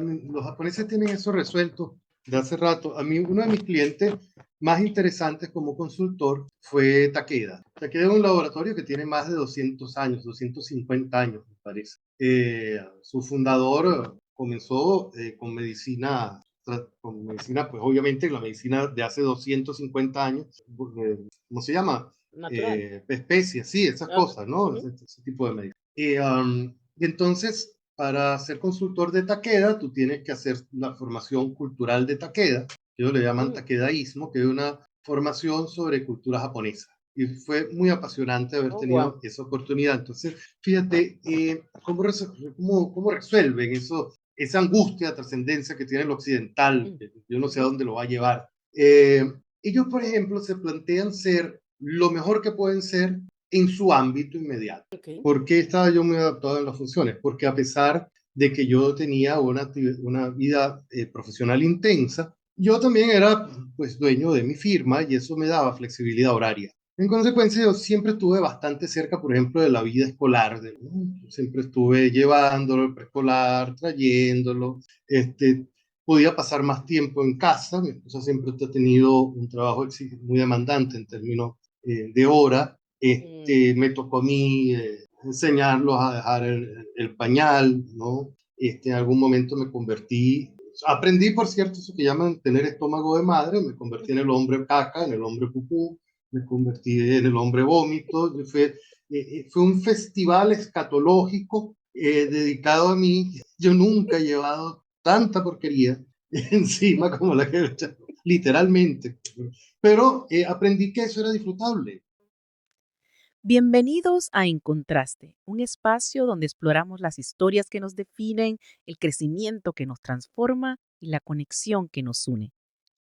Los japoneses tienen eso resuelto de hace rato. A mí, uno de mis clientes más interesantes como consultor fue Takeda. Takeda es un laboratorio que tiene más de 200 años, 250 años, me parece. Su fundador comenzó con medicina, pues obviamente la medicina de hace 250 años, ¿cómo se llama? Natural. Especies, sí, esas Ok. cosas, ¿no? Ujú. Ese tipo de medicina. Y entonces, para ser consultor de Takeda, tú tienes que hacer la formación cultural de Takeda, que ellos le llaman Mm. takedaísmo, que es una formación sobre cultura japonesa. Y fue muy apasionante haber Oh, tenido wow. esa oportunidad. Entonces, fíjate cómo resuelven eso, esa angustia, trascendencia que tiene el occidental, Mm. que yo no sé a Ujú. dónde lo va a llevar. Ellos, por ejemplo, se plantean ser lo mejor que pueden ser en su ámbito inmediato. Ok. ¿Por qué estaba yo muy adaptado en las funciones? Porque a pesar de que yo tenía una vida profesional intensa, yo también era pues dueño de mi firma y eso me daba flexibilidad horaria. En consecuencia, yo siempre estuve bastante cerca, por ejemplo, de la vida escolar. ¿No? Siempre estuve llevándolo al preescolar, trayéndolo. Podía pasar más tiempo en casa. Mi esposa siempre ha tenido un trabajo muy demandante en términos de hora. Mm. Me tocó a mí enseñarlos a dejar el pañal, ¿no? En algún momento aprendí, por cierto, eso que llaman tener estómago de madre, me convertí en el hombre caca, en el hombre pupú, me convertí en el hombre vómito. Fue un festival escatológico dedicado a mí. Yo nunca he llevado tanta porquería encima como la que he echado, literalmente. Pero aprendí que eso era disfrutable. Bienvenidos a Encontraste, un espacio donde exploramos las historias que nos definen, el crecimiento que nos transforma y la conexión que nos une.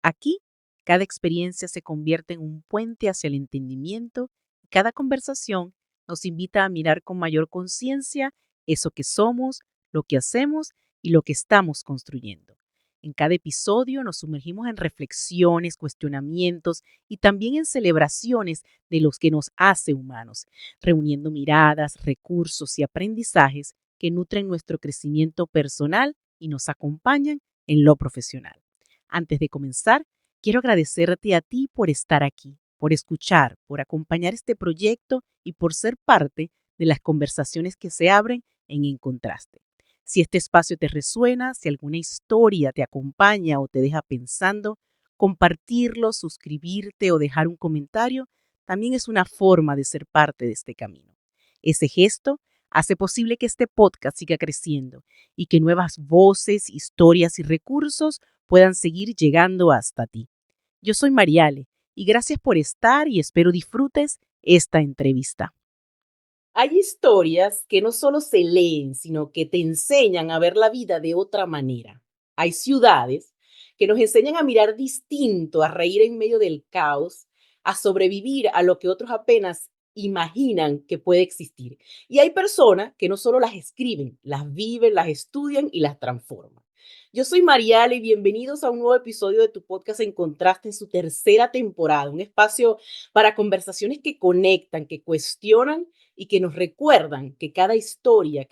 Aquí, cada experiencia se convierte en un puente hacia el entendimiento y cada conversación nos invita a mirar con mayor conciencia eso que somos, lo que hacemos y lo que estamos construyendo. En cada episodio nos sumergimos en reflexiones, cuestionamientos y también en celebraciones de los que nos hace humanos, reuniendo miradas, recursos y aprendizajes que nutren nuestro crecimiento personal y nos acompañan en lo profesional. Antes de comenzar, quiero agradecerte a ti por estar aquí, por escuchar, por acompañar este proyecto y por ser parte de las conversaciones que se abren en Encontraste. Si este espacio te resuena, si alguna historia te acompaña o te deja pensando, compartirlo, suscribirte o dejar un comentario también es una forma de ser parte de este camino. Ese gesto hace posible que este podcast siga creciendo y que nuevas voces, historias y recursos puedan seguir llegando hasta ti. Yo soy Mariale y gracias por estar y espero disfrutes esta entrevista. Hay historias que no solo se leen, sino que te enseñan a ver la vida de otra manera. Hay ciudades que nos enseñan a mirar distinto, a reír en medio del caos, a sobrevivir a lo que otros apenas imaginan que puede existir. Y hay personas que no solo las escriben, las viven, las estudian y las transforman. Yo soy Mariale y bienvenidos a un nuevo episodio de tu podcast Encontraste en su tercera temporada, un espacio para conversaciones que conectan, que cuestionan y que nos recuerdan que cada historia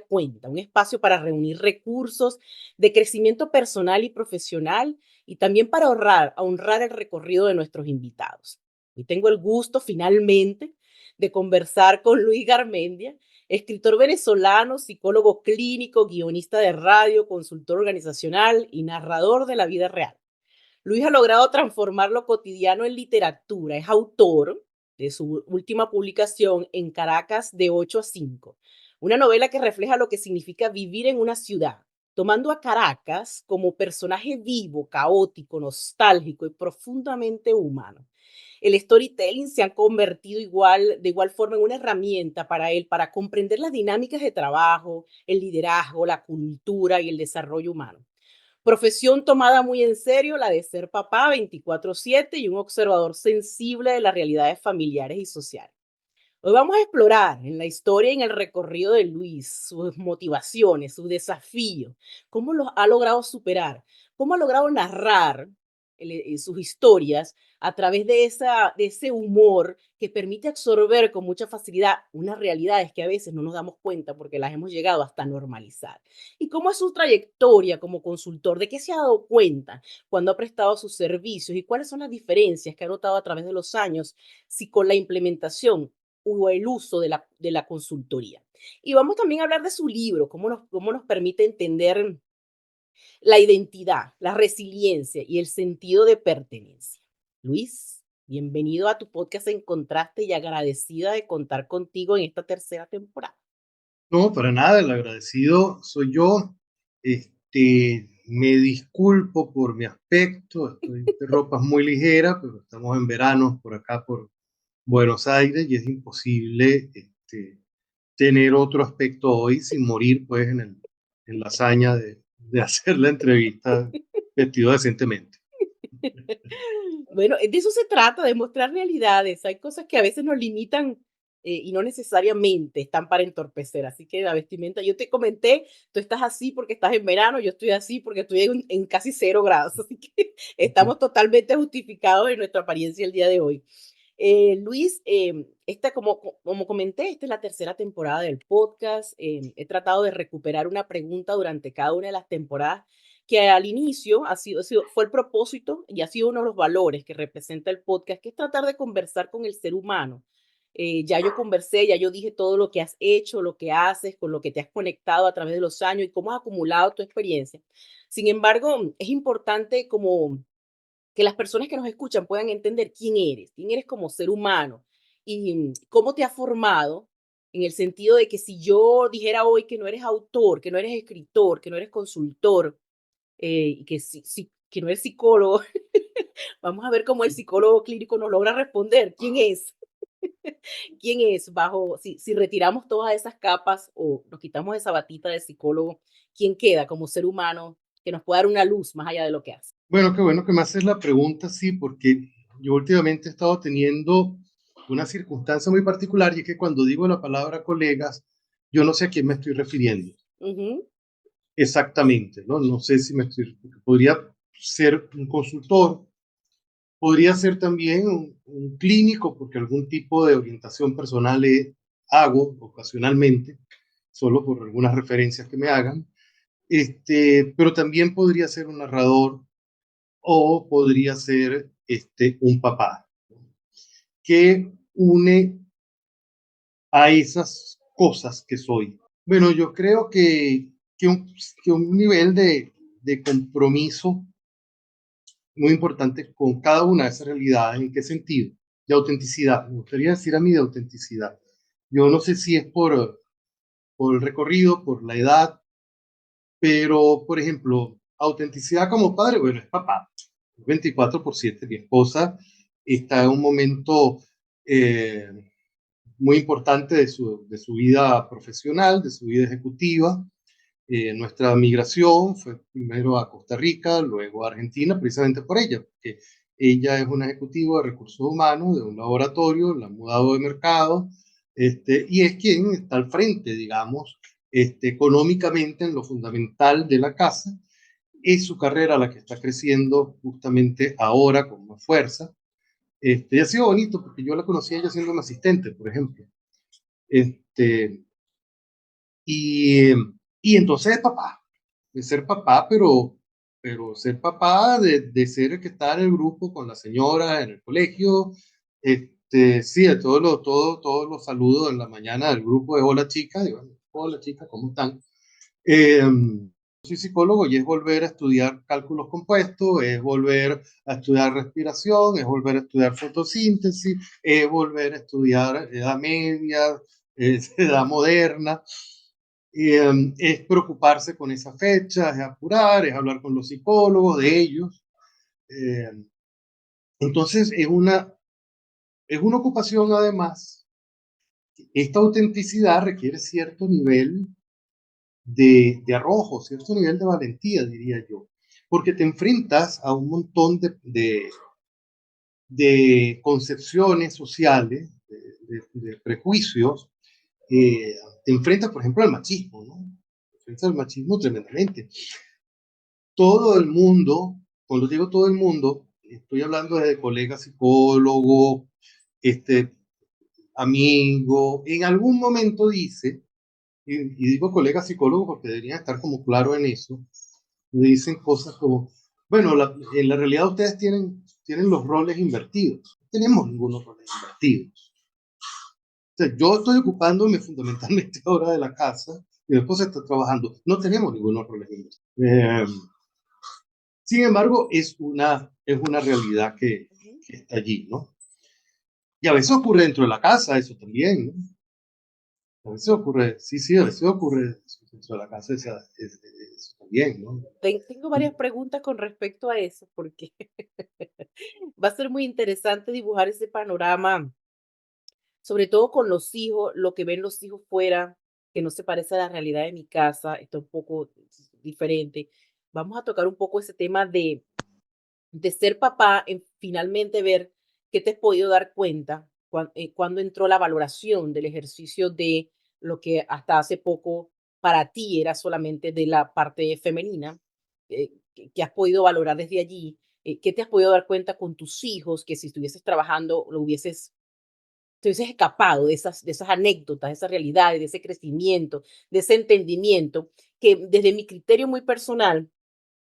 cuenta, un espacio para reunir recursos de crecimiento personal y profesional y también para honrar el recorrido de nuestros invitados. Hoy tengo el gusto finalmente de conversar con Luis Garmendia, escritor venezolano, psicólogo clínico, guionista de radio, consultor organizacional y narrador de la vida real. Luis ha logrado transformar lo cotidiano en literatura. Es autor de su última publicación En Caracas de 8 a 5, una novela que refleja lo que significa vivir en una ciudad, tomando a Caracas como personaje vivo, caótico, nostálgico y profundamente humano. El storytelling se ha convertido de igual forma en una herramienta para él para comprender las dinámicas de trabajo, el liderazgo, la cultura y el desarrollo humano. Profesión tomada muy en serio, la de ser papá 24/7 y un observador sensible de las realidades familiares y sociales. Hoy vamos a explorar en la historia y en el recorrido de Luis, sus motivaciones, sus desafíos, cómo los ha logrado superar, cómo ha logrado narrar sus historias a través de ese humor que permite absorber con mucha facilidad unas realidades que a veces no nos damos cuenta porque las hemos llegado hasta normalizar. ¿Y cómo es su trayectoria como consultor? ¿De qué se ha dado cuenta cuando ha prestado sus servicios y cuáles son las diferencias que ha notado a través de los años si con la implementación o el uso de la consultoría? Y vamos también a hablar de su libro, cómo nos permite entender la identidad, la resiliencia y el sentido de pertenencia. Luis, bienvenido a tu podcast En Contraste y agradecida de contar contigo en esta tercera temporada. No, para nada, el agradecido soy yo. Me disculpo por mi aspecto, estoy de ropa muy ligera, pero estamos en verano por acá, por Buenos Aires, y es imposible tener otro aspecto hoy sin morir pues en la hazaña de hacer la entrevista vestido decentemente. Bueno, de eso se trata, de mostrar realidades. Hay cosas que a veces nos limitan y no necesariamente están para entorpecer. Así que la vestimenta, yo te comenté, tú estás así porque estás en verano, yo estoy así porque estoy en casi 0 grados. Así que estamos totalmente justificados en nuestra apariencia el día de hoy. Luis, esta, como comenté, esta es la tercera temporada del podcast. He tratado de recuperar una pregunta durante cada una de las temporadas que al inicio fue el propósito y ha sido uno de los valores que representa el podcast, que es tratar de conversar con el ser humano. Ya yo conversé, ya yo dije todo lo que has hecho, lo que haces, con lo que te has conectado a través de los años y cómo has acumulado tu experiencia. Sin embargo, es importante como que las personas que nos escuchan puedan entender quién eres como ser humano y cómo te ha formado en el sentido de que si yo dijera hoy que no eres autor, que no eres escritor, que no eres consultor, y que no eres psicólogo, vamos a ver cómo el psicólogo clínico nos logra responder. ¿Quién es? ¿Quién es? Si retiramos todas esas capas o nos quitamos esa batita de psicólogo, ¿quién queda como ser humano que nos pueda dar una luz más allá de lo que hace? Bueno, qué bueno que me haces la pregunta, sí, porque yo últimamente he estado teniendo una circunstancia muy particular y es que cuando digo la palabra colegas, yo no sé a quién me estoy refiriendo Ujú, exactamente, ¿no? No sé si me estoy, podría ser un consultor, podría ser también un clínico, porque algún tipo de orientación personal hago ocasionalmente, solo por algunas referencias que me hagan, pero también podría ser un narrador o podría ser un papá, que une a esas cosas que soy. Bueno, yo creo que un nivel de compromiso muy importante con cada una de esas realidades. ¿En qué sentido? De autenticidad. Me gustaría decir a mí de autenticidad. Yo no sé si es por el recorrido, por la edad, pero, por ejemplo, autenticidad como padre, bueno, es papá. 24/7. Mi esposa está en un momento eh, muy importante de su vida profesional, de su vida ejecutiva. Nuestra migración fue primero a Costa Rica, luego a Argentina, precisamente por ella, porque ella es una ejecutiva de recursos humanos de un laboratorio, la ha mudado de mercado, y es quien está al frente, digamos, económicamente en lo fundamental de la casa. Es su carrera la que está creciendo justamente ahora con más fuerza. Y ha sido bonito porque yo la conocí a ella siendo un asistente, por ejemplo. Este, y, y entonces es papá, de ser papá, pero ser papá de ser el que está en el grupo con la señora en el colegio. Sí, todos los saludos en la mañana del grupo de hola chicas, digo, hola chicas, ¿cómo están? Eh, Soy psicólogo y es volver a estudiar cálculos compuestos, es volver a estudiar respiración, es volver a estudiar fotosíntesis, es volver a estudiar edad media, edad moderna. Es preocuparse con esa fecha, es apurar, es hablar con los psicólogos de ellos. Eh, entonces es una ocupación además. Esta autenticidad requiere cierto nivel de arrojo, cierto nivel de valentía, diría yo, porque te enfrentas a un montón de concepciones sociales, de prejuicios. Te enfrentas, por ejemplo, al machismo, ¿no? Te enfrentas al machismo tremendamente. Todo el mundo, cuando digo todo el mundo, estoy hablando de colegas psicólogos, este, amigo, en algún momento dice, y digo colegas psicólogos porque deberían estar como claro en eso, me dicen cosas como, bueno, en la realidad ustedes tienen los roles invertidos. No tenemos ningunos roles invertidos. O sea, yo estoy ocupándome fundamentalmente ahora de la casa y mi esposa está trabajando. No tenemos ningunos roles invertidos. Sin embargo, es una realidad Ujú. que está allí, ¿no? Y a veces ocurre dentro de la casa, eso también, ¿no? A veces ocurre, sí, sí, a veces ocurre dentro de la casa, eso también, ¿no? Tengo varias preguntas con respecto a eso, porque va a ser muy interesante dibujar ese panorama, sobre todo con los hijos, lo que ven los hijos fuera, que no se parece a la realidad de mi casa, está un poco diferente. Vamos a tocar un poco ese tema de ser papá, en finalmente ver qué te has podido dar cuenta cuando entró la valoración del ejercicio de lo que hasta hace poco para ti era solamente de la parte femenina, que has podido valorar desde allí, qué te has podido dar cuenta con tus hijos, que si estuvieses trabajando te hubieses escapado de esas anécdotas, de esas realidades, de ese crecimiento, de ese entendimiento, que desde mi criterio muy personal,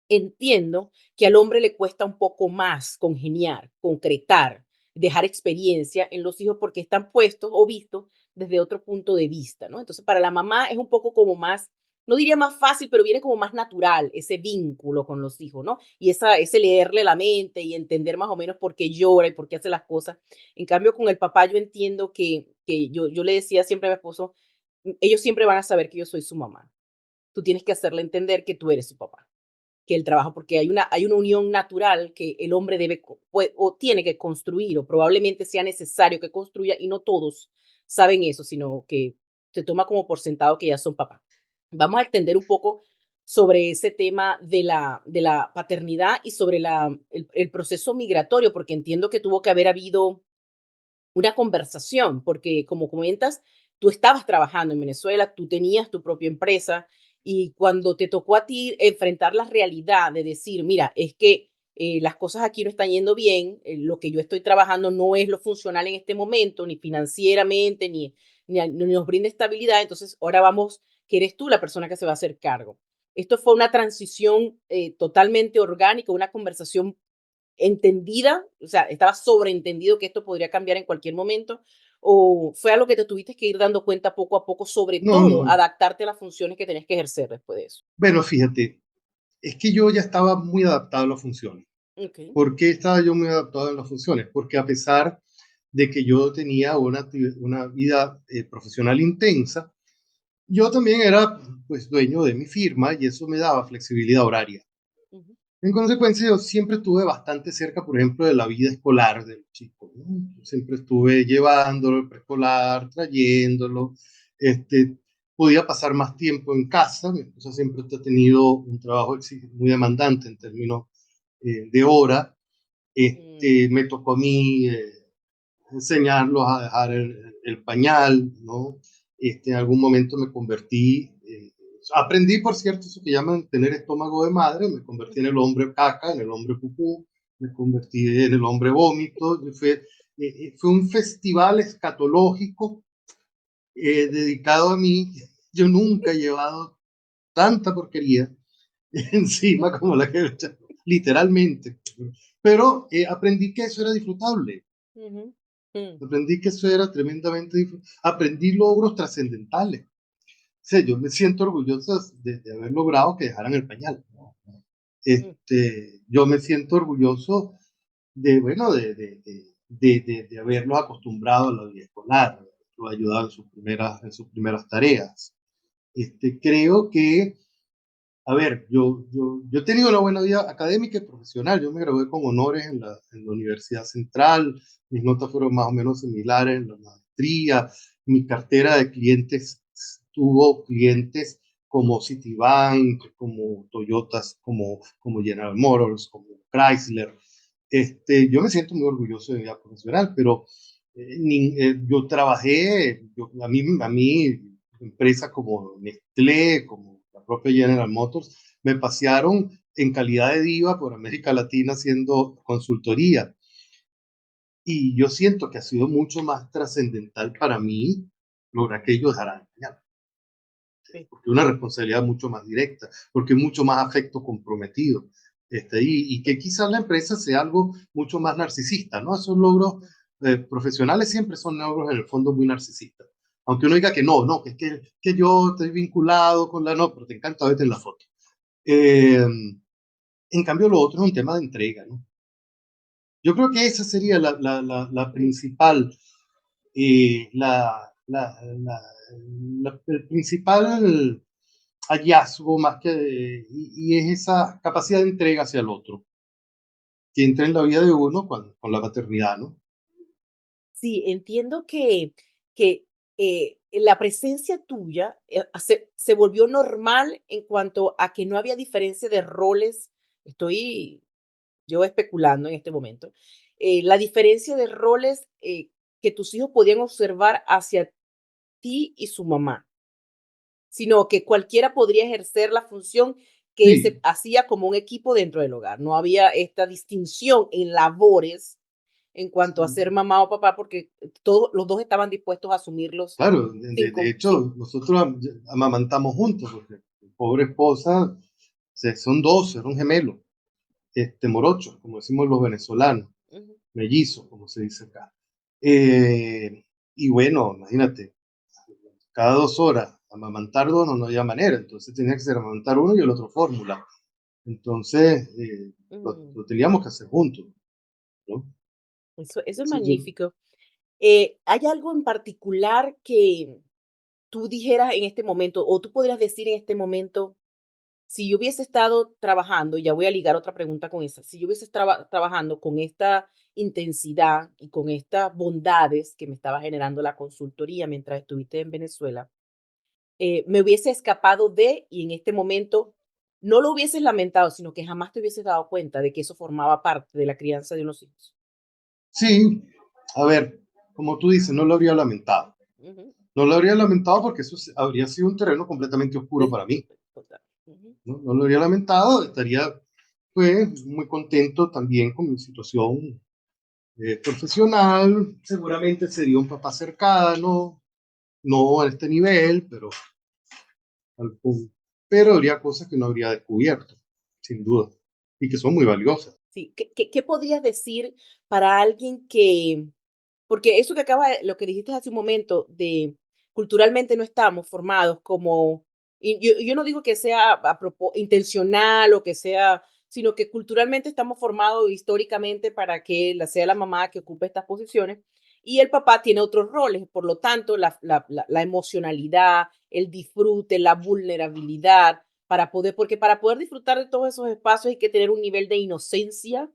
entiendo que al hombre le cuesta un poco más congeniar, concretar, dejar experiencia en los hijos porque están puestos o vistos desde otro punto de vista, ¿no? Entonces, para la mamá es un poco como más, no diría más fácil, pero viene como más natural ese vínculo con los hijos, ¿no? Y ese leerle la mente y entender más o menos por qué llora y por qué hace las cosas. En cambio, con el papá yo entiendo que yo le decía siempre a mi esposo, ellos siempre van a saber que yo soy su mamá. Tú tienes que hacerle entender que tú eres su papá, que el trabajo, porque hay una unión natural que el hombre debe o tiene que construir, o probablemente sea necesario que construya, y no todos saben eso, sino que se toma como por sentado que ya son papás. Vamos a extender un poco sobre ese tema de la paternidad y sobre el proceso migratorio, porque entiendo que tuvo que haber habido una conversación, porque como comentas, tú estabas trabajando en Venezuela, tú tenías tu propia empresa y cuando te tocó a ti enfrentar la realidad de decir, mira, es que las cosas aquí no están yendo bien, lo que yo estoy trabajando no es lo funcional en este momento, ni financieramente, ni nos brinda estabilidad, entonces ahora vamos, que eres tú la persona que se va a hacer cargo. Esto fue una transición totalmente orgánica, una conversación entendida, o sea, estaba sobreentendido que esto podría cambiar en cualquier momento, o fue algo que te tuviste que ir dando cuenta poco a poco, sobre No, todo no. adaptarte a las funciones que tenías que ejercer después de eso. Bueno, fíjate, es que yo ya estaba muy adaptado a las funciones. Ok. ¿Por qué estaba yo muy adaptado a las funciones? Porque a pesar de que yo tenía una vida profesional intensa, yo también era pues dueño de mi firma y eso me daba flexibilidad horaria. Ujú. En consecuencia, yo siempre estuve bastante cerca, por ejemplo, de la vida escolar del chico, ¿no? Yo siempre estuve llevándolo al preescolar, trayéndolo. Este, Podía pasar más tiempo en casa. Mi esposa siempre ha tenido un trabajo muy demandante en términos de hora. Mm, Me tocó a mí enseñarlos a dejar el pañal, ¿no? En algún momento me convertí, aprendí, por cierto, eso que llaman tener estómago de madre, me convertí en el hombre caca, en el hombre pupú, me convertí en el hombre vómito, fue un festival escatológico dedicado a mí. Yo nunca he llevado tanta porquería encima como la que he hecho, literalmente. Pero aprendí que eso era disfrutable. ujú, mm, Aprendí que eso era tremendamente difícil. Aprendí logros trascendentales. O sea, yo me siento orgulloso de haber logrado que dejaran el pañal, ¿no? mm, Yo me siento orgulloso bueno, de haberlos acostumbrado a la vida escolar, lo ayudado en sus primeras tareas. Creo que, a ver, yo he tenido una buena vida académica y profesional. Yo me gradué con honores en la Universidad Central. Mis notas fueron más o menos similares en la maestría. Mi cartera de clientes tuvo clientes como Citibank, como Toyotas, como General Motors, como Chrysler. Yo me siento muy orgulloso de mi vida profesional, pero yo trabajé, a mí empresas como Nestlé, como la propia General Motors, me pasearon en calidad de diva por América Latina haciendo consultoría. Y yo siento que ha sido mucho más trascendental para mí lograr que ellos dejaran mañana, Sí. porque es una responsabilidad mucho más directa, porque es mucho más afecto comprometido. Y que quizás la empresa sea algo mucho más narcisista, ¿no? Esos logros profesionales siempre son logros en el fondo muy narcisistas. Aunque uno diga que no, no, que yo estoy vinculado con la no, pero te encanta verte en la foto. Eh, en cambio, lo otro es un tema de entrega, ¿no? Yo creo que esa sería la principal, el principal hallazgo más y es esa capacidad de entrega hacia el otro que entra en la vida de uno con la maternidad, ¿no? Sí, entiendo que la presencia tuya se volvió normal en cuanto a que no había diferencia de roles. Estoy yo especulando en este momento. La diferencia de roles que tus hijos podían observar hacia ti y su mamá, sino que cualquiera podría ejercer la función que se Sí, hacía como un equipo dentro del hogar. No había esta distinción en labores en cuanto a sí. ser mamá o papá, porque todos los dos estaban dispuestos a asumirlos Claro, de sin hecho, nosotros amamantamos juntos, porque mi pobre esposa, son dos, era un gemelo, morocho, como decimos los venezolanos, ujú, mellizo, como se dice acá. Y bueno, imagínate, cada 2 horas, amamantar dos no había manera, entonces tenía que ser amamantar uno y el otro fórmula. Entonces, ujú. lo teníamos que hacer juntos, ¿no? Eso es Sí, yo- magnífico. ¿Hay algo en particular que tú dijeras en este momento, o tú podrías decir en este momento, si yo hubiese estado trabajando, y ya voy a ligar otra pregunta con esa, si yo hubiese trabajando con esta intensidad y con estas bondades que me estaba generando la consultoría mientras estuviste en Venezuela, me hubiese escapado de, y en este momento no lo hubieses lamentado, sino que jamás te hubieses dado cuenta de que eso formaba parte de la crianza de unos hijos? sí, a ver, como tú dices, no lo habría lamentado. Ujú. No lo habría lamentado porque eso habría sido un terreno completamente oscuro para mí. Total. Ujú, ¿No? No lo habría lamentado, estaría pues muy contento también con mi situación profesional. Seguramente sería un papá cercano, no a este nivel, pero habría cosas que no habría descubierto, sin duda, y que son muy valiosas. sí, ¿qué podrías decir para alguien que, porque eso que lo que dijiste hace un momento, de culturalmente no estamos formados como, y yo no digo que sea intencional o que sea, sino que culturalmente estamos formados históricamente para que sea la mamá que ocupe estas posiciones y el papá tiene otros roles, por lo tanto, la emocionalidad, el disfrute, la vulnerabilidad, porque para poder disfrutar de todos esos espacios hay que tener un nivel de inocencia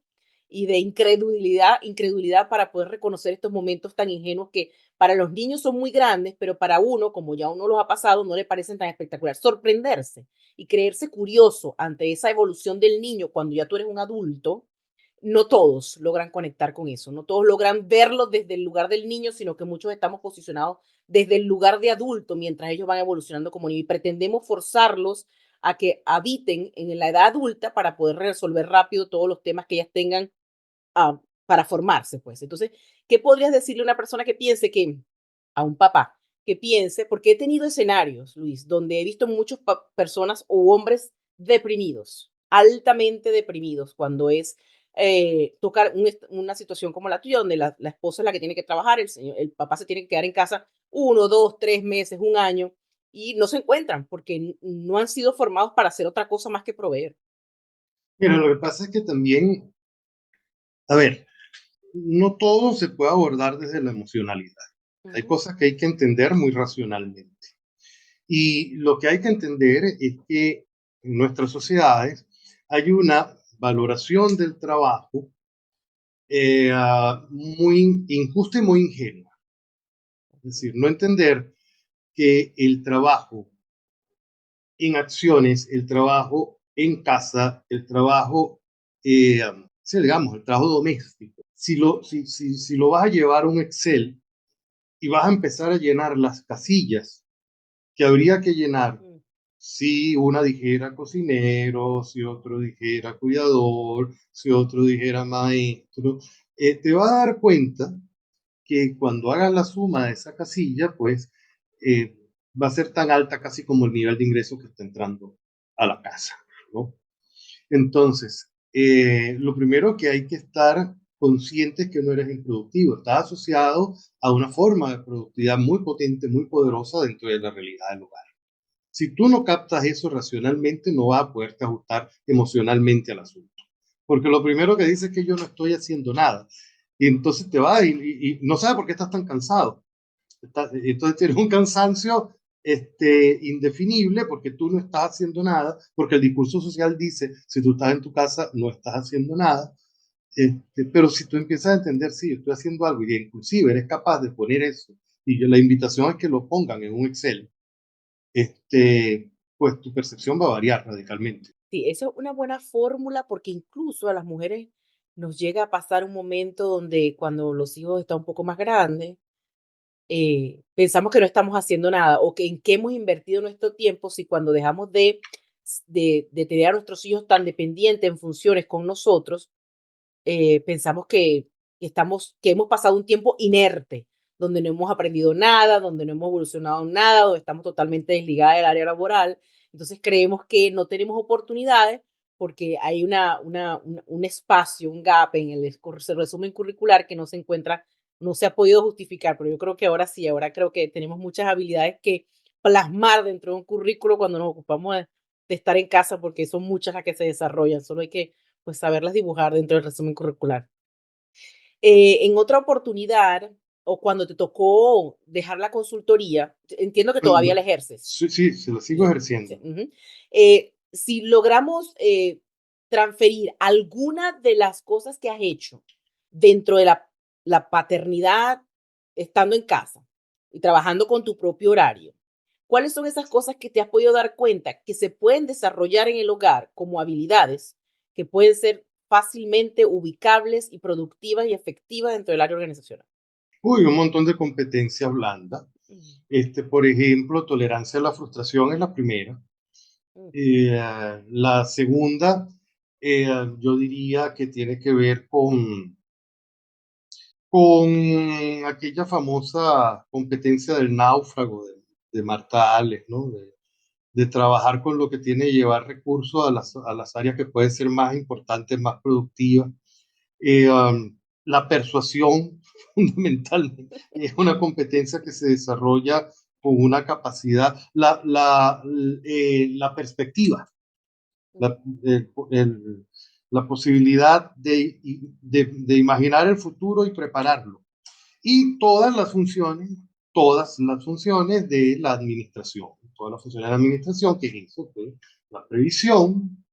y de incredulidad para poder reconocer estos momentos tan ingenuos que para los niños son muy grandes, pero para uno, como ya uno los ha pasado, no le parecen tan espectaculares. Sorprenderse y creerse curioso ante esa evolución del niño cuando ya tú eres un adulto, no todos logran conectar con eso, no todos logran verlo desde el lugar del niño, sino que muchos estamos posicionados desde el lugar de adulto mientras ellos van evolucionando como niños y pretendemos forzarlos a que habiten en la edad adulta para poder resolver rápido todos los temas que ellas tengan para formarse, pues. Entonces, ¿qué podrías decirle a una persona que piense que, a un papá, que piense, porque he tenido escenarios, Luis, donde he visto muchas personas o hombres deprimidos, altamente deprimidos, cuando es tocar una situación como la tuya, donde la esposa es la que tiene que trabajar, el papá se tiene que quedar en casa 1, 2, 3 meses, un año, y no se encuentran porque no han sido formados para hacer otra cosa más que proveer. Mira, lo que pasa es que también, a ver, no todo se puede abordar desde la emocionalidad. Hay Ujú, cosas que hay que entender muy racionalmente. Y lo que hay que entender es que en nuestras sociedades hay una valoración del trabajo muy injusta y muy ingenua. Es decir, no entender que el trabajo en acciones, el trabajo en casa, el trabajo, sí, digamos, el trabajo doméstico, si lo vas a llevar a un Excel y vas a empezar a llenar las casillas que habría que llenar ujú, Si una dijera cocinero, si otro dijera cuidador, si otro dijera maestro, te vas a dar cuenta que cuando hagas la suma de esa casilla, pues eh, va a ser tan alta casi como el nivel de ingreso que está entrando a la casa, ¿no? Entonces, lo primero que hay que estar consciente es que no eres improductivo, estás asociado a una forma de productividad muy potente, muy poderosa dentro de la realidad del hogar. Si tú no captas eso racionalmente, no vas a poderte ajustar emocionalmente al asunto. Porque lo primero que dices es que yo no estoy haciendo nada. Y entonces te vas y no sabes por qué estás tan cansado. Entonces tienes un cansancio indefinible porque tú no estás haciendo nada, porque el discurso social dice, si tú estás en tu casa, no estás haciendo nada. Pero si tú empiezas a entender, sí, yo estoy haciendo algo y inclusive eres capaz de poner eso, y la invitación es que lo pongan en un Excel, pues tu percepción va a variar radicalmente. Sí, eso es una buena fórmula porque incluso a las mujeres nos llega a pasar un momento donde cuando los hijos están un poco más grandes, pensamos que no estamos haciendo nada o que en qué hemos invertido nuestro tiempo si cuando dejamos de tener a nuestros hijos tan dependientes en funciones con nosotros, pensamos que hemos pasado un tiempo inerte, donde no hemos aprendido nada, donde no hemos evolucionado nada, donde estamos totalmente desligadas del área laboral. Entonces creemos que no tenemos oportunidades porque hay un espacio, un gap en el resumen curricular que no se encuentra, no se ha podido justificar, pero yo creo que ahora sí, ahora creo que tenemos muchas habilidades que plasmar dentro de un currículo cuando nos ocupamos de estar en casa, porque son muchas las que se desarrollan, solo hay que pues saberlas dibujar dentro del resumen curricular. En otra oportunidad, o cuando te tocó dejar la consultoría, entiendo que todavía la ejerces. Sí, sí, se lo sigo Bien, sí, ejerciendo. ujú. Si logramos transferir alguna de las cosas que has hecho dentro de la paternidad, estando en casa y trabajando con tu propio horario, ¿cuáles son esas cosas que te has podido dar cuenta que se pueden desarrollar en el hogar como habilidades que pueden ser fácilmente ubicables y productivas y efectivas dentro del área organizacional? Uy, un montón de competencias blandas. Mm, Por ejemplo, tolerancia a la frustración es la primera. mm, La segunda, yo diría que tiene que ver con aquella famosa competencia del náufrago de Marta Allen, ¿no? De trabajar con lo que tiene y llevar recursos a las áreas que pueden ser más importantes, más productivas. La persuasión, fundamentalmente, es una competencia que se desarrolla con una capacidad, la perspectiva, la, la posibilidad de imaginar el futuro y prepararlo. Y todas las funciones de la administración, todas las funciones de la administración, que es eso, pues, la previsión,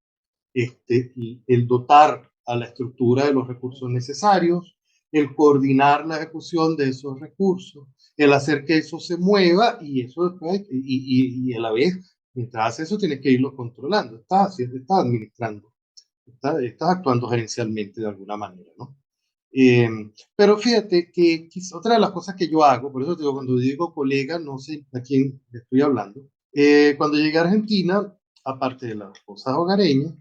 el dotar a la estructura de los recursos necesarios, el coordinar la ejecución de esos recursos, el hacer que eso se mueva y eso después, y a la vez, mientras haces eso, tienes que irlo controlando, estás administrando, estás actuando gerencialmente de alguna manera, ¿no? Eh, pero fíjate que otra de las cosas que yo hago, por eso te digo, cuando digo colega, no sé a quién estoy hablando. Cuando llegué a Argentina, aparte de las cosas hogareñas,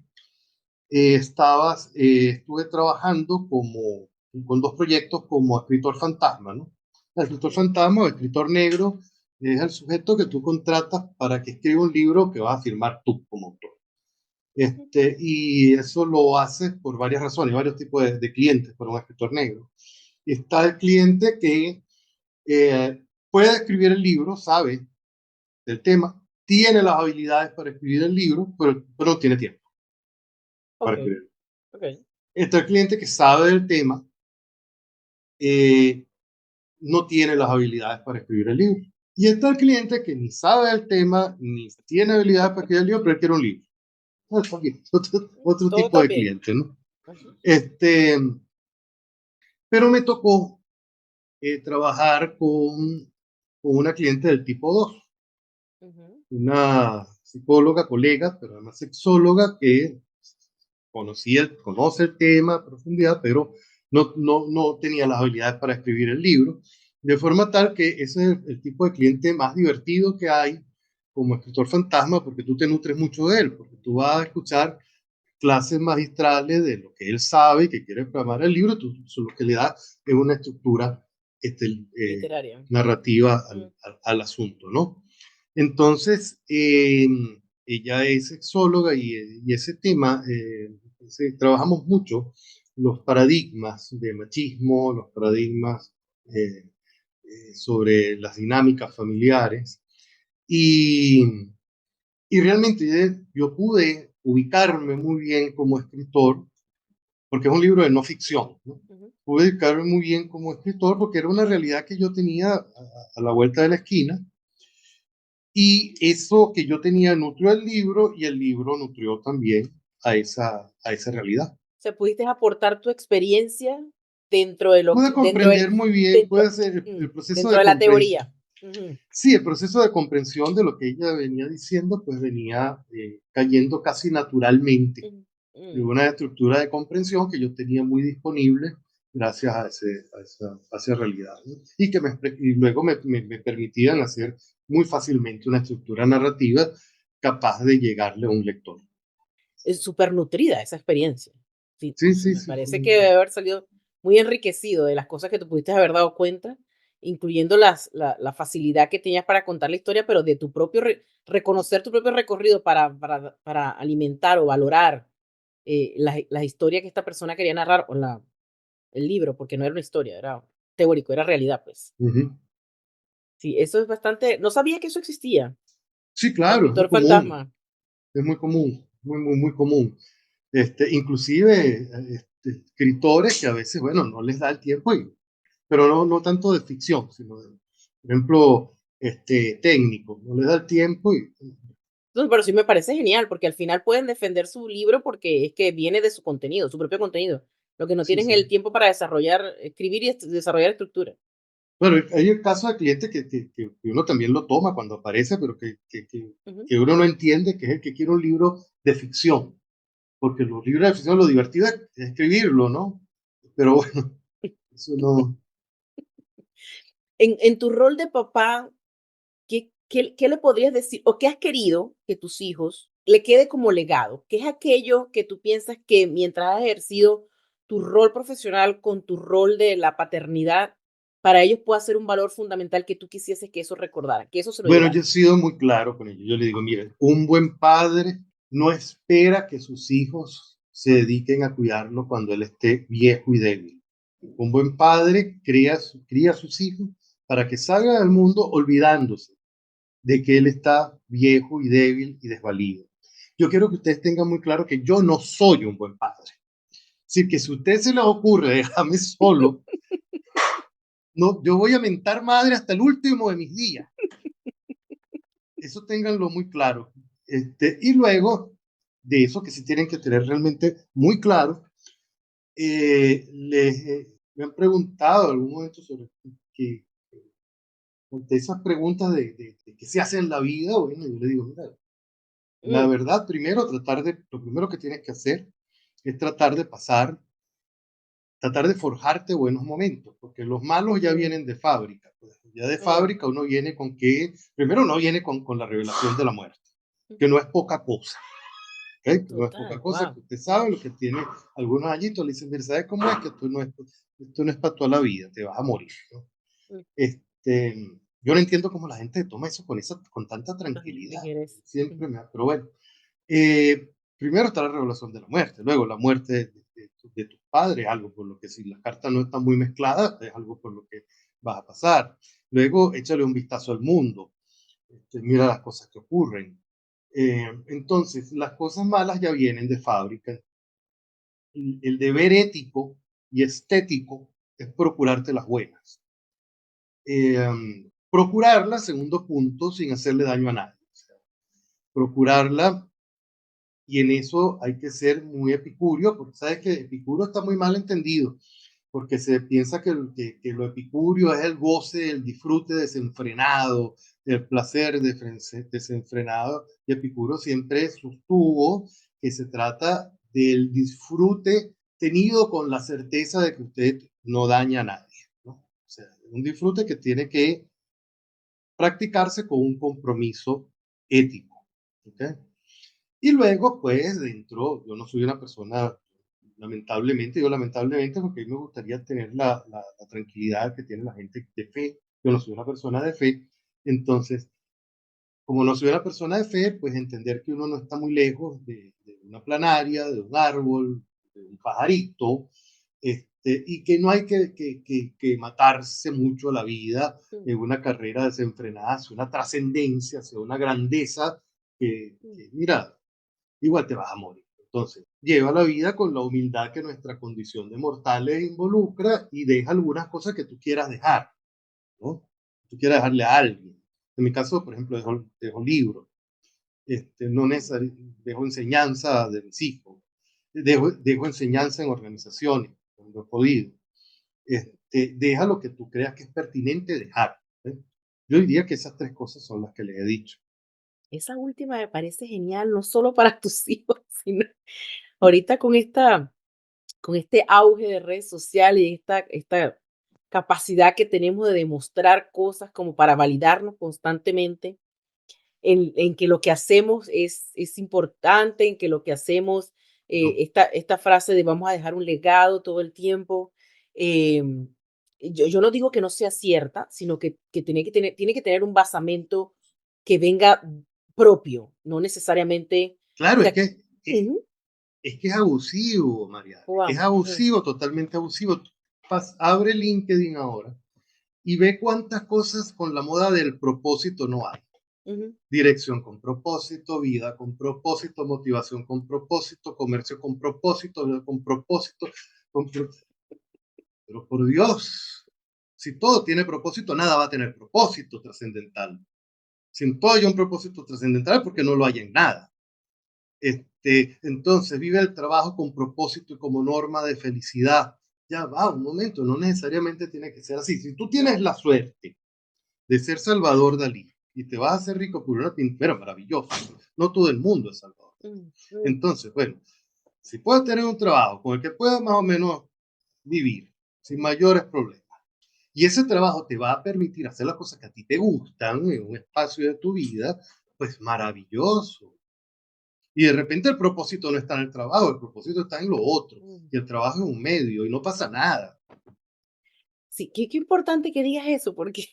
estuve trabajando con dos proyectos como escritor fantasma, ¿no? El escritor fantasma o escritor negro es el sujeto que tú contratas para que escriba un libro que vas a firmar tú como autor. Y eso lo haces por varias razones, varios tipos de clientes para un escritor negro. Está el cliente que puede escribir el libro, sabe del tema, tiene las habilidades para escribir el libro, pero no tiene tiempo para ok, escribirlo. ok. Está el cliente que sabe del tema, eh, no tiene las habilidades para escribir el libro. Y está el cliente que ni sabe del tema, ni tiene habilidades para escribir el libro, pero quiere un libro. Otro Todo tipo de también. cliente, ¿no? Ujú, Este, pero me tocó trabajar con una cliente del tipo 2, ujú, una psicóloga, colega, pero además sexóloga que conoce el tema a profundidad, pero no tenía las habilidades para escribir el libro, de forma tal que ese es el tipo de cliente más divertido que hay, como escritor fantasma porque tú te nutres mucho de él, porque tú vas a escuchar clases magistrales de lo que él sabe y que quiere plasmar el libro, tú lo que le das es una estructura este, Literaria. narrativa Mm. al asunto, ¿no? Entonces, ella es sexóloga y ese tema, trabajamos mucho los paradigmas de machismo, los paradigmas sobre las dinámicas familiares y, y realmente yo pude ubicarme muy bien como escritor, porque es un libro de no ficción, ¿no? Ujú. Pude ubicarme muy bien como escritor porque era una realidad que yo tenía a la vuelta de la esquina. Y eso que yo tenía nutrió el libro y el libro nutrió también a esa realidad. O sea, pudiste aportar tu experiencia dentro de lo Pude que, dentro del, comprender muy bien, dentro, puede ser el proceso dentro de de la comprensión. teoría. Ujú. Sí, el proceso de comprensión de lo que ella venía diciendo, pues venía cayendo casi naturalmente. Mm, Y mm. una estructura de comprensión que yo tenía muy disponible gracias a esa realidad, ¿no? Y que y luego me permitían hacer muy fácilmente una estructura narrativa capaz de llegarle a un lector. Es súper nutrida esa experiencia. Sí, Sí, sí, me sí, fue parece muy que debe bueno. haber salido muy enriquecido de las cosas que te pudiste haber dado cuenta, incluyendo la facilidad que tenías para contar la historia, pero de tu propio reconocer tu propio recorrido para alimentar o valorar la historia que esta persona quería narrar, o el libro, porque no era una historia, era teórico, era realidad, pues. Ujú. Sí, eso es bastante. No sabía que eso existía, Sí, el claro, es muy escritor común, fantasma. es muy común, muy común. Inclusive escritores que a veces, bueno, no les da el tiempo, pero no tanto de ficción, sino de, por ejemplo, técnico, no les da el tiempo y No, pero sí me parece genial, porque al final pueden defender su libro porque es que viene de su contenido, su propio contenido. Lo que no sí, tienen es sí. el tiempo para desarrollar, escribir y desarrollar estructura. Bueno, hay el caso de cliente que uno también lo toma cuando aparece, pero Ujú. que uno no entiende, que es el que quiere un libro de ficción, porque los libros de ficción lo divertido es escribirlo, ¿no? Pero bueno, eso no. En tu rol de papá, ¿qué le podrías decir o qué has querido que tus hijos le quede como legado? ¿Qué es aquello que tú piensas que mientras has ejercido tu rol profesional con tu rol de la paternidad, para ellos pueda ser un valor fundamental que tú quisieses que eso recordara, que eso se lo Bueno, yo llevara? he sido muy claro con ellos. Yo le digo, mire, un buen padre no espera que sus hijos se dediquen a cuidarlo cuando él esté viejo y débil. Un buen padre cría a sus hijos para que salgan al mundo olvidándose de que él está viejo y débil y desvalido. Yo quiero que ustedes tengan muy claro que yo no soy un buen padre. Así que si a usted se les ocurre dejarme solo, no, yo voy a mentar madre hasta el último de mis días. Eso ténganlo muy claro. Y luego de eso que sí tienen que tener realmente muy claro, me han preguntado en algún momento sobre que, de esas preguntas de qué se hace en la vida. Bueno, yo le digo, mira, la Mm, verdad, lo primero que tienes que hacer es tratar de forjarte buenos momentos, porque los malos ya mm, vienen de fábrica. Pues, ya de mm, fábrica uno viene con que, primero uno viene con la revelación de la muerte, que ujú. no es poca cosa. ¿Ok? Que no es poca Total, cosa, wow. que usted sabe lo que tiene algunos añitos, le dicen, mira, ¿sabes cómo es que esto no es para toda la vida, te vas a morir, ¿no? Mm, Este, yo no entiendo cómo la gente toma eso con tanta tan tranquilidad. ligeres. Siempre Ujú, pero bueno, primero está la revelación de la muerte, luego la muerte de tus padres, algo por lo que si las cartas no están muy mezcladas, es algo por lo que vas a pasar. Luego échale un vistazo al mundo, mira las cosas que ocurren. Entonces, las cosas malas ya vienen de fábrica. El deber ético y estético es procurarte las buenas. Procurarla, segundo punto, sin hacerle daño a nadie. O sea, procurarla, y en eso hay que ser muy epicurio, porque sabes que epicurio está muy mal entendido, porque se piensa que lo epicurio es el goce, el disfrute desenfrenado, el placer desenfrenado, y Epicuro siempre sostuvo que se trata del disfrute tenido con la certeza de que usted no daña a nadie, ¿no? O sea, un disfrute que tiene que practicarse con un compromiso ético. ¿Ok? Y luego, pues, dentro, yo no soy una persona, lamentablemente, porque a mí me gustaría tener la tranquilidad que tiene la gente de fe. Yo no soy una persona de fe. Entonces, como no soy una persona de fe, pues entender que uno no está muy lejos de una planaria, de un árbol, de un pajarito, y que no hay que matarse mucho la vida Mm, en una carrera desenfrenada hacia una trascendencia, hacia una grandeza mm. mira, igual te vas a morir. Entonces, lleva la vida con la humildad que nuestra condición de mortales involucra y deja algunas cosas que tú quieras dejar, ¿no? Tú quieras dejarle a alguien. En mi caso, por ejemplo, dejo libros, no dejo enseñanza de mis hijos, dejo enseñanza en organizaciones, cuando he podido. Deja lo que tú creas que es pertinente dejar. ¿Eh? Yo diría que esas tres cosas son las que le he dicho. Esa última me parece genial, no solo para tus hijos, sino ahorita con este auge de redes sociales y esta capacidad que tenemos de demostrar cosas como para validarnos constantemente en que lo que hacemos es importante, en que lo que hacemos, No, esta frase de vamos a dejar un legado todo el tiempo, yo no digo que no sea cierta, sino que tiene que tener un basamento que venga propio, no necesariamente, o claro, sea, ujú, es que es abusivo, Mariana. Es guau, abusivo, totalmente abusivo. Abre LinkedIn ahora y ve cuántas cosas con la moda del propósito no hay. ujú, Dirección con propósito, vida con propósito, motivación con propósito, comercio con propósito, vida con propósito. con pro- Pero por Dios, si todo tiene propósito, nada va a tener propósito trascendental. Si en todo hay un propósito trascendental, porque no lo hay en nada. Entonces, vive el trabajo con propósito y como norma de felicidad. Ya va, un momento, no necesariamente tiene que ser así. Si tú tienes la suerte de ser Salvador Dalí y te vas a hacer rico por una pintura, maravilloso. No todo el mundo es Salvador. mm, mm. Entonces, bueno, si puedes tener un trabajo con el que puedas más o menos vivir sin mayores problemas, y ese trabajo te va a permitir hacer las cosas que a ti te gustan en un espacio de tu vida, pues maravilloso. Y de repente el propósito no está en el trabajo, el propósito está en lo otro. Mm. Y el trabajo es un medio y no pasa nada. Sí, qué importante que digas eso, porque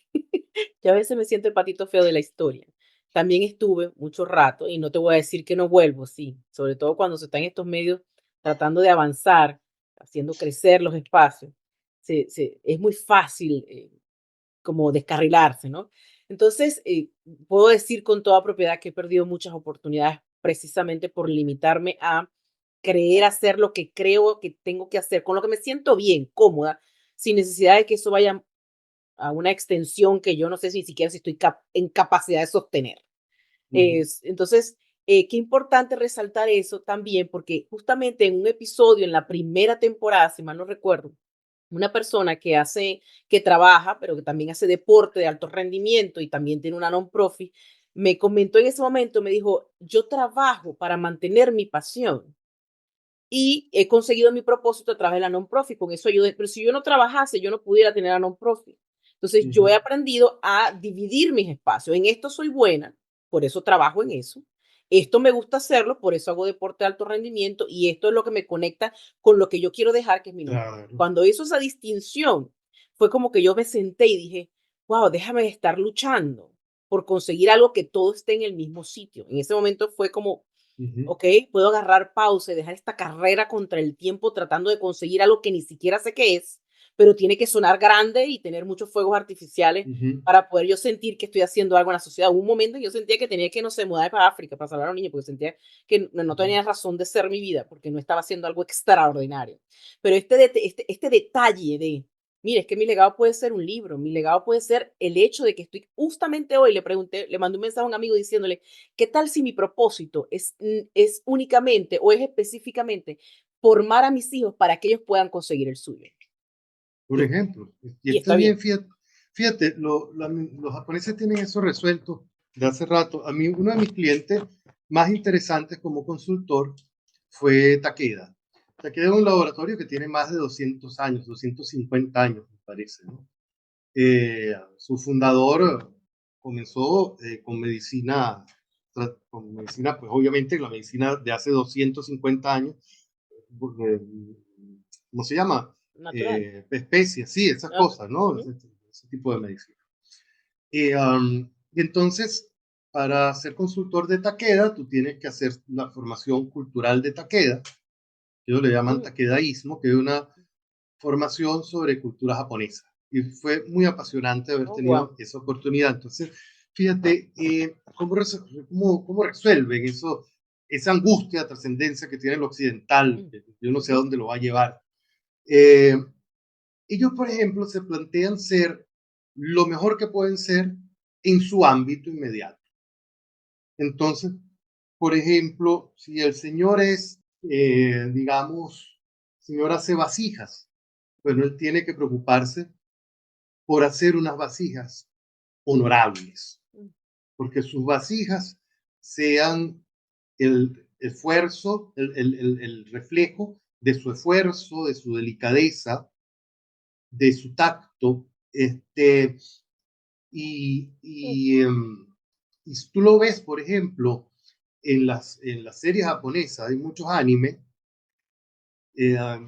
yo a veces me siento el patito feo de la historia. También estuve mucho rato, y no te voy a decir que no vuelvo, sí, sobre todo cuando se está en estos medios tratando de avanzar, haciendo crecer los espacios, es muy fácil como descarrilarse, ¿no? Entonces, puedo decir con toda propiedad que he perdido muchas oportunidades precisamente por limitarme a creer hacer lo que creo que tengo que hacer, con lo que me siento bien, cómoda, sin necesidad de que eso vaya a una extensión que yo no sé si siquiera si estoy en capacidad de sostener. Ujú. Entonces, qué importante resaltar eso también, porque justamente en un episodio en la primera temporada, si mal no recuerdo, una persona que trabaja, pero que también hace deporte de alto rendimiento y también tiene una non-profit, me comentó en ese momento, me dijo, yo trabajo para mantener mi pasión y he conseguido mi propósito a través de la non-profit, con eso ayudé, pero si yo no trabajase, yo no pudiera tener la non-profit. Entonces, yo he Ujú. aprendido a dividir mis espacios. En esto soy buena, por eso trabajo en eso. Esto me gusta hacerlo, por eso hago deporte de alto rendimiento y esto es lo que me conecta con lo que yo quiero dejar, que es mi non-profit. Claro. Cuando hizo esa distinción, fue como que yo me senté y dije, wow, déjame de estar luchando por conseguir algo que todo esté en el mismo sitio. En ese momento fue como, Ujú. ¿ok? Puedo agarrar pausa y dejar esta carrera contra el tiempo tratando de conseguir algo que ni siquiera sé qué es, pero tiene que sonar grande y tener muchos fuegos artificiales Ujú. para poder yo sentir que estoy haciendo algo en la sociedad. Hubo un momento en que yo sentía que tenía que, no sé, mudar para África para salvar a un niño, porque sentía que no Ujú. tenía razón de ser mi vida, porque no estaba haciendo algo extraordinario. Pero este detalle de, mire, es que mi legado puede ser un libro, mi legado puede ser el hecho de que estoy, justamente hoy le pregunté, le mandé un mensaje a un amigo diciéndole, ¿qué tal si mi propósito es únicamente o es específicamente formar a mis hijos para que ellos puedan conseguir el suyo? Por Y, ejemplo, y y está está bien, bien. fíjate, los japoneses tienen eso resuelto de hace rato. A mí, uno de mis clientes más interesantes como consultor fue Takeda. Takeda es un laboratorio que tiene más de 200 años, 250 años, me parece, ¿no? Su fundador comenzó con medicina con medicina, pues obviamente la medicina de hace 250 años, eh, ¿cómo se llama? Natural. Especias, sí, esas Ok. cosas, ¿no? Ujú. Ese tipo de medicina. Y entonces, para ser consultor de Takeda, tú tienes que hacer la formación cultural de Takeda, que ellos le llaman Mm. takedaísmo, que es una formación sobre cultura japonesa. Y fue muy apasionante haber Oh, wow. tenido esa oportunidad. Entonces, fíjate cómo resuelven eso, esa angustia, trascendencia que tiene el occidental, Mm. que yo no sé a Ujú. dónde lo va a llevar. Eh, Ellos, por ejemplo, se plantean ser lo mejor que pueden ser en su ámbito inmediato. Entonces, por ejemplo, si el señor es, digamos, señor hace vasijas, bueno, él tiene que preocuparse por hacer unas vasijas honorables, Mm. porque sus vasijas sean el esfuerzo, el reflejo de su esfuerzo, de su delicadeza, de su tacto, y, Mm. y, em, y si tú lo ves, por ejemplo, en las series japonesas, hay muchos animes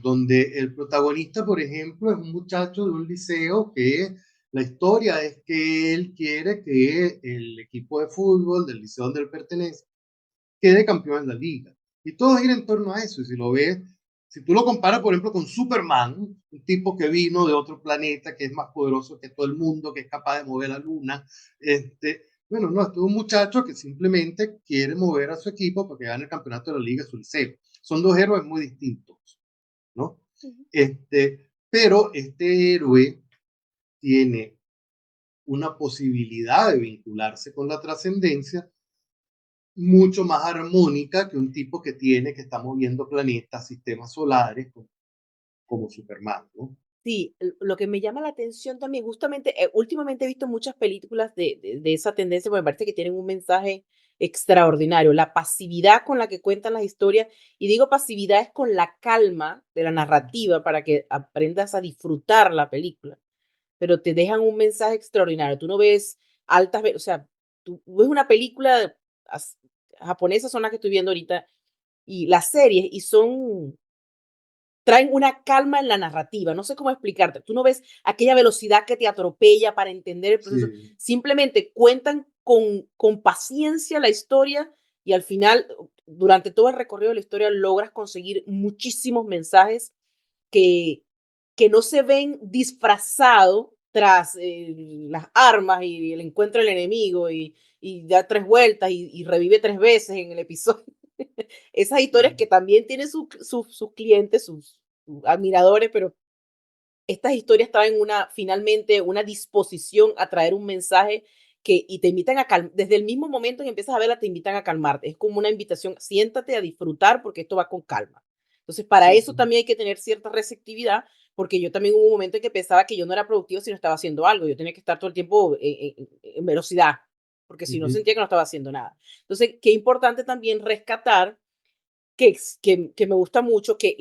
donde el protagonista, por ejemplo, es un muchacho de un liceo que la historia es que él quiere que el equipo de fútbol del liceo donde él pertenece quede campeón en la liga. Y todo gira en torno a eso. Y si lo ves, si tú lo comparas, por ejemplo, con Superman, un tipo que vino de otro planeta, que es más poderoso que todo el mundo, que es capaz de mover la luna, bueno, no, este es un muchacho que simplemente quiere mover a su equipo para que gane el campeonato de la liga de su liceo. Son dos héroes muy distintos, ¿no? Ujú. Pero este héroe tiene una posibilidad de vincularse con la trascendencia mucho más armónica que un tipo que está moviendo planetas, sistemas solares, como Superman, ¿no? Sí, lo que me llama la atención también, justamente, últimamente he visto muchas películas de esa tendencia, porque me parece que tienen un mensaje extraordinario. La pasividad con la que cuentan las historias, y digo pasividad es con la calma de la narrativa para que aprendas a disfrutar la película, pero te dejan un mensaje extraordinario. Tú no ves o sea, tú ves una película as- japonesa, son las que estoy viendo ahorita, y las series, y traen una calma en la narrativa, no sé cómo explicarte. Tú no ves aquella velocidad que te atropella para entender el proceso. Sí. Simplemente cuentan con paciencia la historia y al final, durante todo el recorrido de la historia, logras conseguir muchísimos mensajes que, que no se ven disfrazados tras las armas y el encuentro del enemigo y da tres vueltas y revive tres veces en el episodio. Esas historias que también tienen sus clientes, sus admiradores, pero estas historias traen finalmente una disposición a traer un mensaje y te invitan a calmar. Desde el mismo momento en que empiezas a verla, te invitan a calmarte. Es como una invitación, siéntate a disfrutar porque esto va con calma. Entonces, para Sí, eso sí. también hay que tener cierta receptividad, porque yo también hubo un momento en que pensaba que yo no era productiva si no estaba haciendo algo. Yo tenía que estar todo el tiempo en velocidad, porque si no Ujú. sentía que no estaba haciendo nada. Entonces, qué importante también rescatar que me gusta mucho que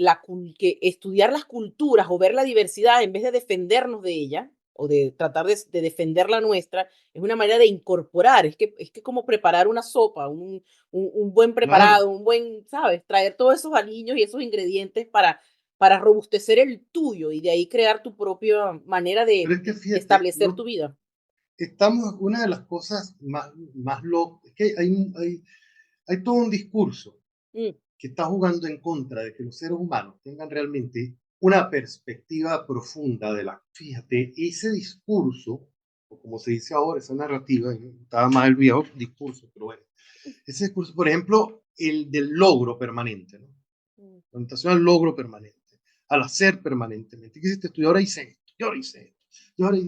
estudiar las culturas o ver la diversidad en vez de defendernos de ella o de tratar de defender la nuestra, es una manera de incorporar, es que como preparar una sopa, un buen Claro. preparado, ¿sabes? Traer todos esos aliños y esos ingredientes para robustecer el tuyo y de ahí crear tu propia manera Pero de es que fíjate, establecer tu vida. una de las cosas más locas, es que hay todo un discurso Mm. que está jugando en contra de que los seres humanos tengan realmente una perspectiva profunda de la. Fíjate, ese discurso, o como se dice ahora, esa narrativa, estaba mal el viejo discurso, pero bueno, ese discurso, por ejemplo, el del logro permanente, ¿no? Mm. La orientación al logro permanente, al hacer permanentemente. ¿Qué hiciste tú? Y ahora hice esto, y ahora hice esto.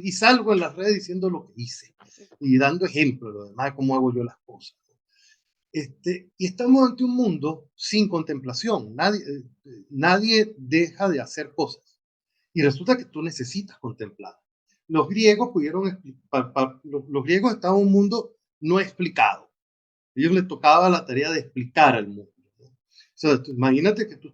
Y salgo en las redes diciendo lo que hice y dando ejemplos de lo demás, de cómo hago yo las cosas. Y estamos ante un mundo sin contemplación. Nadie deja de hacer cosas. Y resulta que tú necesitas contemplar. Los griegos los griegos estaban en un mundo no explicado. A ellos les tocaba la tarea de explicar al mundo, ¿no? O sea, imagínate que tú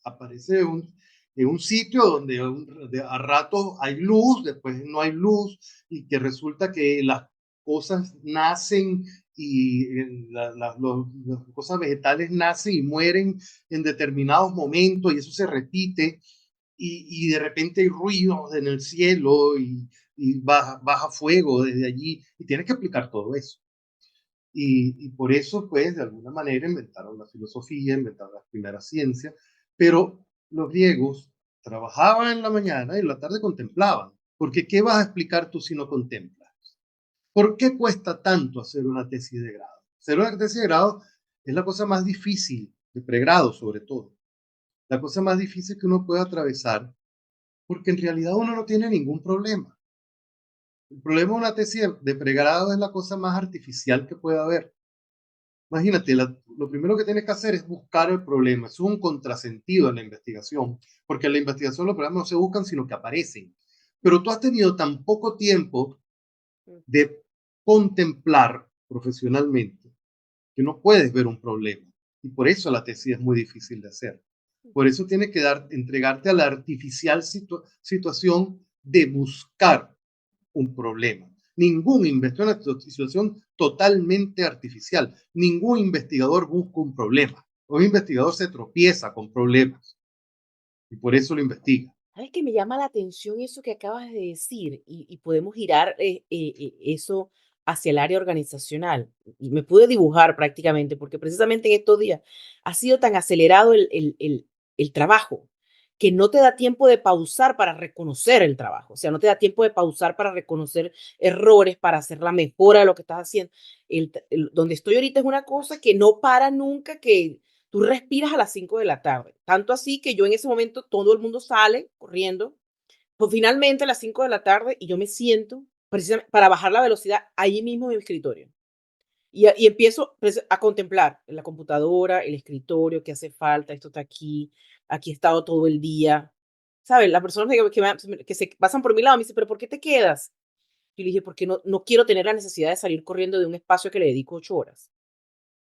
aparece en un sitio donde a ratos hay luz, después no hay luz, y que resulta que las cosas nacen las cosas vegetales nacen y mueren en determinados momentos y eso se repite y de repente hay ruidos en el cielo y baja fuego desde allí y tienes que explicar todo eso. Y por eso, pues, de alguna manera inventaron la filosofía, inventaron las primeras ciencias, pero los griegos trabajaban en la mañana y en la tarde contemplaban, porque ¿qué vas a explicar tú si no contemplas? ¿Por qué cuesta tanto hacer una tesis de grado? Hacer una tesis de grado es la cosa más difícil, de pregrado sobre todo, la cosa más difícil que uno puede atravesar, porque en realidad uno no tiene ningún problema. El problema de una tesis de pregrado es la cosa más artificial que puede haber. Imagínate, lo primero que tienes que hacer es buscar el problema. Es un contrasentido en la investigación, porque en la investigación los problemas no se buscan, sino que aparecen. Pero tú has tenido tan poco tiempo de contemplar profesionalmente que no puedes ver un problema. Y por eso la tesis es muy difícil de hacer. Por eso tienes que entregarte a la artificial situación de buscar un problema. Ningún investigador, en una situación totalmente artificial, ningún investigador busca un problema. Un investigador se tropieza con problemas y por eso lo investiga. ¿Sabes que me llama la atención eso que acabas de decir? Y podemos girar eso hacia el área organizacional. Y me pude dibujar prácticamente, porque precisamente en estos días ha sido tan acelerado el trabajo que no te da tiempo de pausar para reconocer el trabajo. O sea, no te da tiempo de pausar para reconocer errores, para hacer la mejora de lo que estás haciendo. Donde estoy ahorita es una cosa que no para nunca, que tú respiras a las 5 de la tarde. Tanto así que yo en ese momento todo el mundo sale corriendo. Pues finalmente a las 5 de la tarde y yo me siento precisamente para bajar la velocidad ahí mismo en mi escritorio. Y empiezo a contemplar la computadora, el escritorio, qué hace falta, esto está aquí he estado todo el día. ¿Sabes? Las personas que se pasan por mi lado me dicen, pero ¿por qué te quedas? Yo le dije, porque no quiero tener la necesidad de salir corriendo de un espacio que le dedico 8 horas.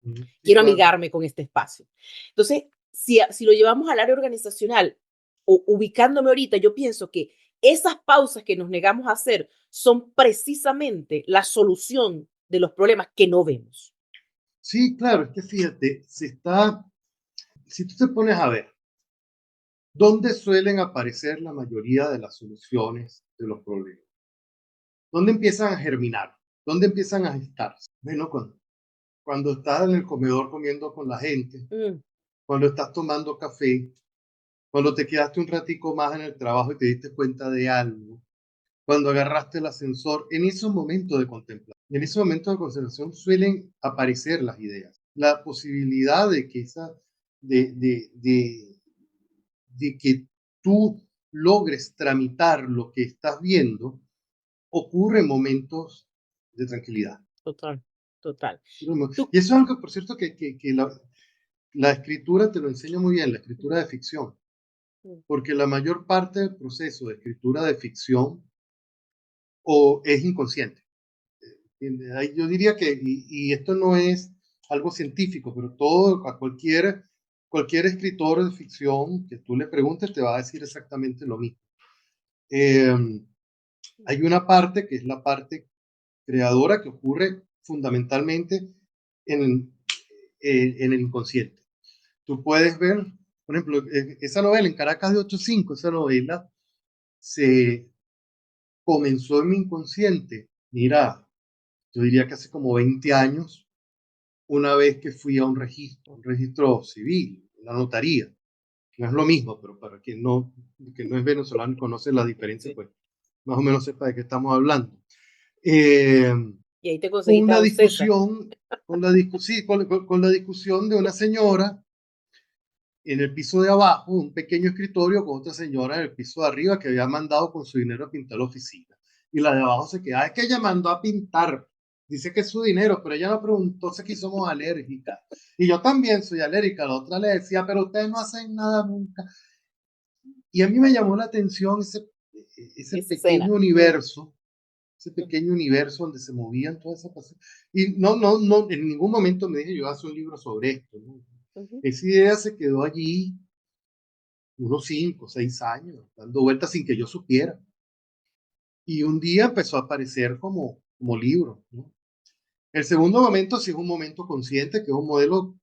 Sí, Quiero claro. amigarme con este espacio. Entonces, si lo llevamos al área organizacional, o ubicándome ahorita, yo pienso que esas pausas que nos negamos a hacer son precisamente la solución de los problemas que no vemos. Sí, claro, es que fíjate, si tú te pones a ver, ¿dónde suelen aparecer la mayoría de las soluciones de los problemas? ¿Dónde empiezan a germinar? ¿Dónde empiezan a gestarse? Bueno, cuando estás en el comedor comiendo con la gente, Mm, cuando estás tomando café, cuando te quedaste un ratico más en el trabajo y te diste cuenta de algo, cuando agarraste el ascensor, en esos momentos de contemplación, en esos momentos de concentración suelen aparecer las ideas. La posibilidad de que de, de, de, de que tú logres tramitar lo que estás viendo ocurre en momentos de tranquilidad. total, total. Tú, Y eso es algo, por cierto, que la escritura te lo enseña muy bien, la escritura de ficción, mm, porque la mayor parte del proceso de escritura de ficción o es inconsciente. Yo diría que, y esto no es algo científico, pero a cualquier escritor de ficción que tú le preguntes te va a decir exactamente lo mismo. Eh, Hay una parte que es la parte creadora que ocurre fundamentalmente en, en el inconsciente. Tú puedes ver, por ejemplo, esa novela en Caracas de 85, esa novela se comenzó en mi inconsciente. Mira, yo diría que hace como 20 años, una vez que fui a un registro civil, una notaría. No es lo mismo, pero para que no es venezolano y conoce la diferencia, sí. pues más o menos sepa de qué estamos hablando. Eh, Y ahí te conseguiste a una don César. discusión, sí, con la discusión de una señora en el piso de abajo, un pequeño escritorio con otra señora en el piso de arriba que había mandado con su dinero a pintar la oficina. Y la de abajo se queda, es que ella mandó a pintar. Dice que es su dinero, pero ella me preguntó si somos alérgicas. Y yo también soy alérgica. La otra le decía, pero ustedes no hacen nada nunca. Y a mí me llamó la atención ese Esa escena. pequeño universo, ese pequeño universo donde se movían todas esas cosas. Y no, en ningún momento me dije, yo voy a hacer un libro sobre esto, ¿no? Ujú. Esa idea se quedó allí unos 5 o 6 años, dando vueltas sin que yo supiera. Y un día empezó a aparecer como libro, ¿no? El segundo momento sí es un momento consciente, que es un modelo,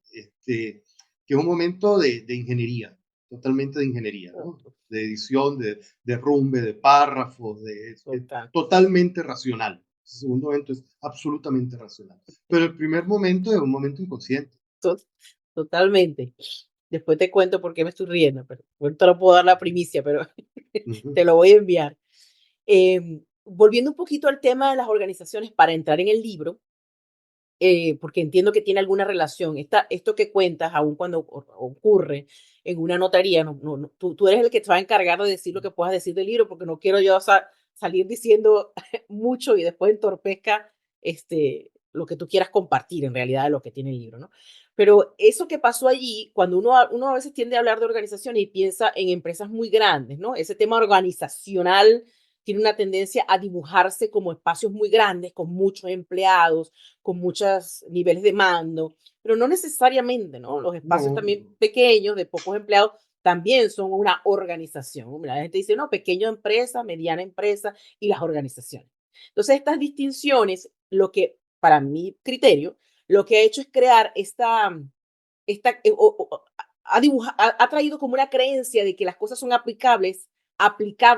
que es un momento de ingeniería, totalmente de ingeniería, ¿no? De edición, de derrumbe, de párrafos, Total. totalmente racional. El segundo momento es absolutamente racional. Pero el primer momento es un momento inconsciente. To- Totalmente. Después te cuento por qué me estoy riendo, pero no te lo puedo dar la primicia, pero Ujú, te lo voy a enviar. Volviendo un poquito al tema de las organizaciones para entrar en el libro, porque entiendo que tiene alguna relación. Esto que cuentas, aun cuando ocurre en una notaría, tú eres el que te va a encargar de decir lo que puedas decir del libro, porque no quiero yo salir diciendo mucho y después entorpezca lo que tú quieras compartir en realidad de lo que tiene el libro, ¿no? Pero eso que pasó allí, cuando uno a veces tiende a hablar de organizaciones y piensa en empresas muy grandes, ¿no? Ese tema organizacional tiene una tendencia a dibujarse como espacios muy grandes, con muchos empleados, con muchos niveles de mando, pero no necesariamente, ¿no? Los espacios no, también pequeños, de pocos empleados, también son una organización. La gente dice, no, pequeña empresa, mediana empresa y las organizaciones. Entonces, estas distinciones, lo que, para mi criterio, lo que ha hecho es crear ha traído como una creencia de que las cosas son aplicables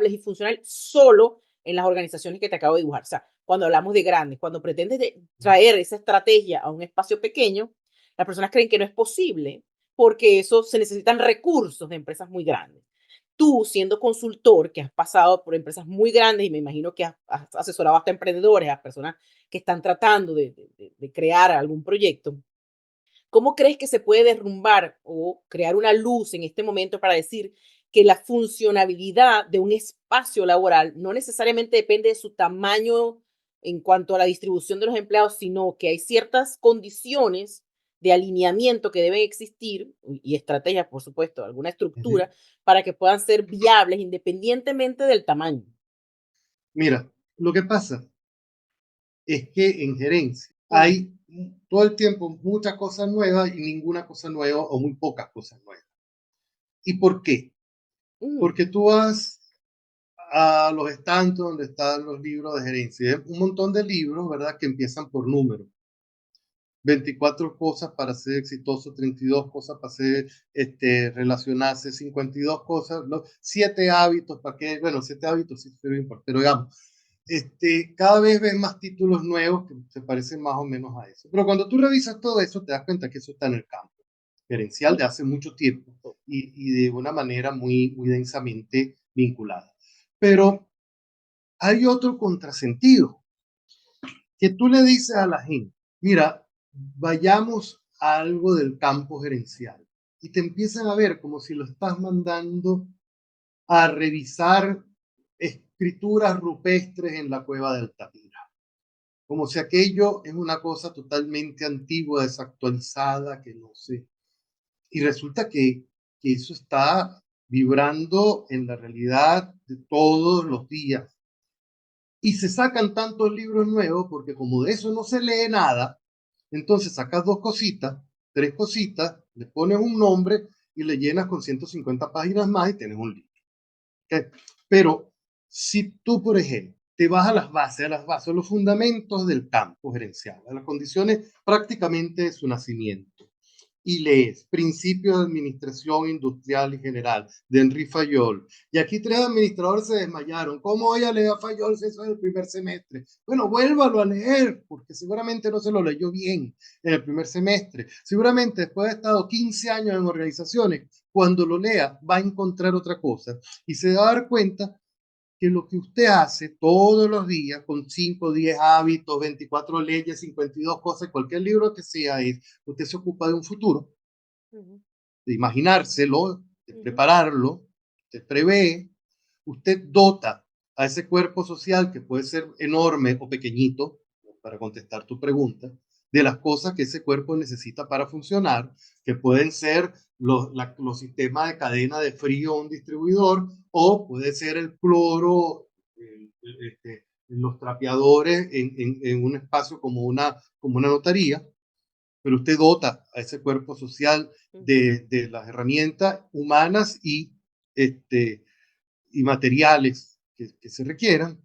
y funcionales solo en las organizaciones que te acabo de dibujar. O sea, cuando hablamos de grandes, cuando pretendes traer esa estrategia a un espacio pequeño, las personas creen que no es posible porque eso se necesitan recursos de empresas muy grandes. Tú, siendo consultor, que has pasado por empresas muy grandes y me imagino que has asesorado hasta emprendedores, a personas que están tratando de crear algún proyecto, ¿cómo crees que se puede derrumbar o crear una luz en este momento para decir que la funcionabilidad de un espacio laboral no necesariamente depende de su tamaño en cuanto a la distribución de los empleados, sino que hay ciertas condiciones de alineamiento que deben existir y estrategias, por supuesto, alguna ujú. estructura para que puedan ser viables independientemente del tamaño? Mira, lo que pasa es que en gerencia Mm, hay todo el tiempo muchas cosas nuevas y ninguna cosa nueva o muy pocas cosas nuevas. ¿Y por qué? mm, Porque tú vas a los estantes donde están los libros de gerencia. Hay un montón de libros, ¿verdad?, que empiezan por números. 24 cosas para ser exitoso, 32 cosas para ser, relacionarse, 52 cosas, ¿no? 7 hábitos para que, bueno, 7 hábitos sí sirven, pero digamos, cada vez ves más títulos nuevos que se parecen más o menos a eso. Pero cuando tú revisas todo eso, te das cuenta que eso está en el campo gerencial de hace mucho tiempo y de una manera muy, muy densamente vinculada. Pero hay otro contrasentido, que tú le dices a la gente, mira, vayamos a algo del campo gerencial. Y te empiezan a ver como si lo estás mandando a revisar escrituras rupestres en la cueva de Altamira. Como si aquello es una cosa totalmente antigua, desactualizada, que no sé. Y resulta que eso está vibrando en la realidad de todos los días. Y se sacan tantos libros nuevos porque como de eso no se lee nada, entonces sacas dos cositas, tres cositas, le pones un nombre y le llenas con 150 páginas más y tienes un libro. ¿Okay? Pero si tú, por ejemplo, te vas a los fundamentos del campo gerencial, a las condiciones prácticamente de su nacimiento, y lees Principios de Administración Industrial y General de Henri Fayol. Y aquí tres administradores se desmayaron. ¿Cómo voy a leer a Fayol si eso es el primer semestre? Bueno, vuélvalo a leer, porque seguramente no se lo leyó bien en el primer semestre. Seguramente después de haber estado 15 años en organizaciones, cuando lo lea va a encontrar otra cosa y se va a dar cuenta que lo que usted hace todos los días con 5, 10 hábitos, 24 leyes, 52 cosas, cualquier libro que sea, es usted se ocupa de un futuro, ujú, de imaginárselo, de ujú, prepararlo, usted prevé, usted dota a ese cuerpo social que puede ser enorme o pequeñito, para contestar tu pregunta, de las cosas que ese cuerpo necesita para funcionar, que pueden ser los sistemas de cadena de frío a un distribuidor, o puede ser el cloro, los trapeadores en un espacio como una notaría, pero usted dota a ese cuerpo social ujú, de las herramientas humanas este, y materiales que se requieran.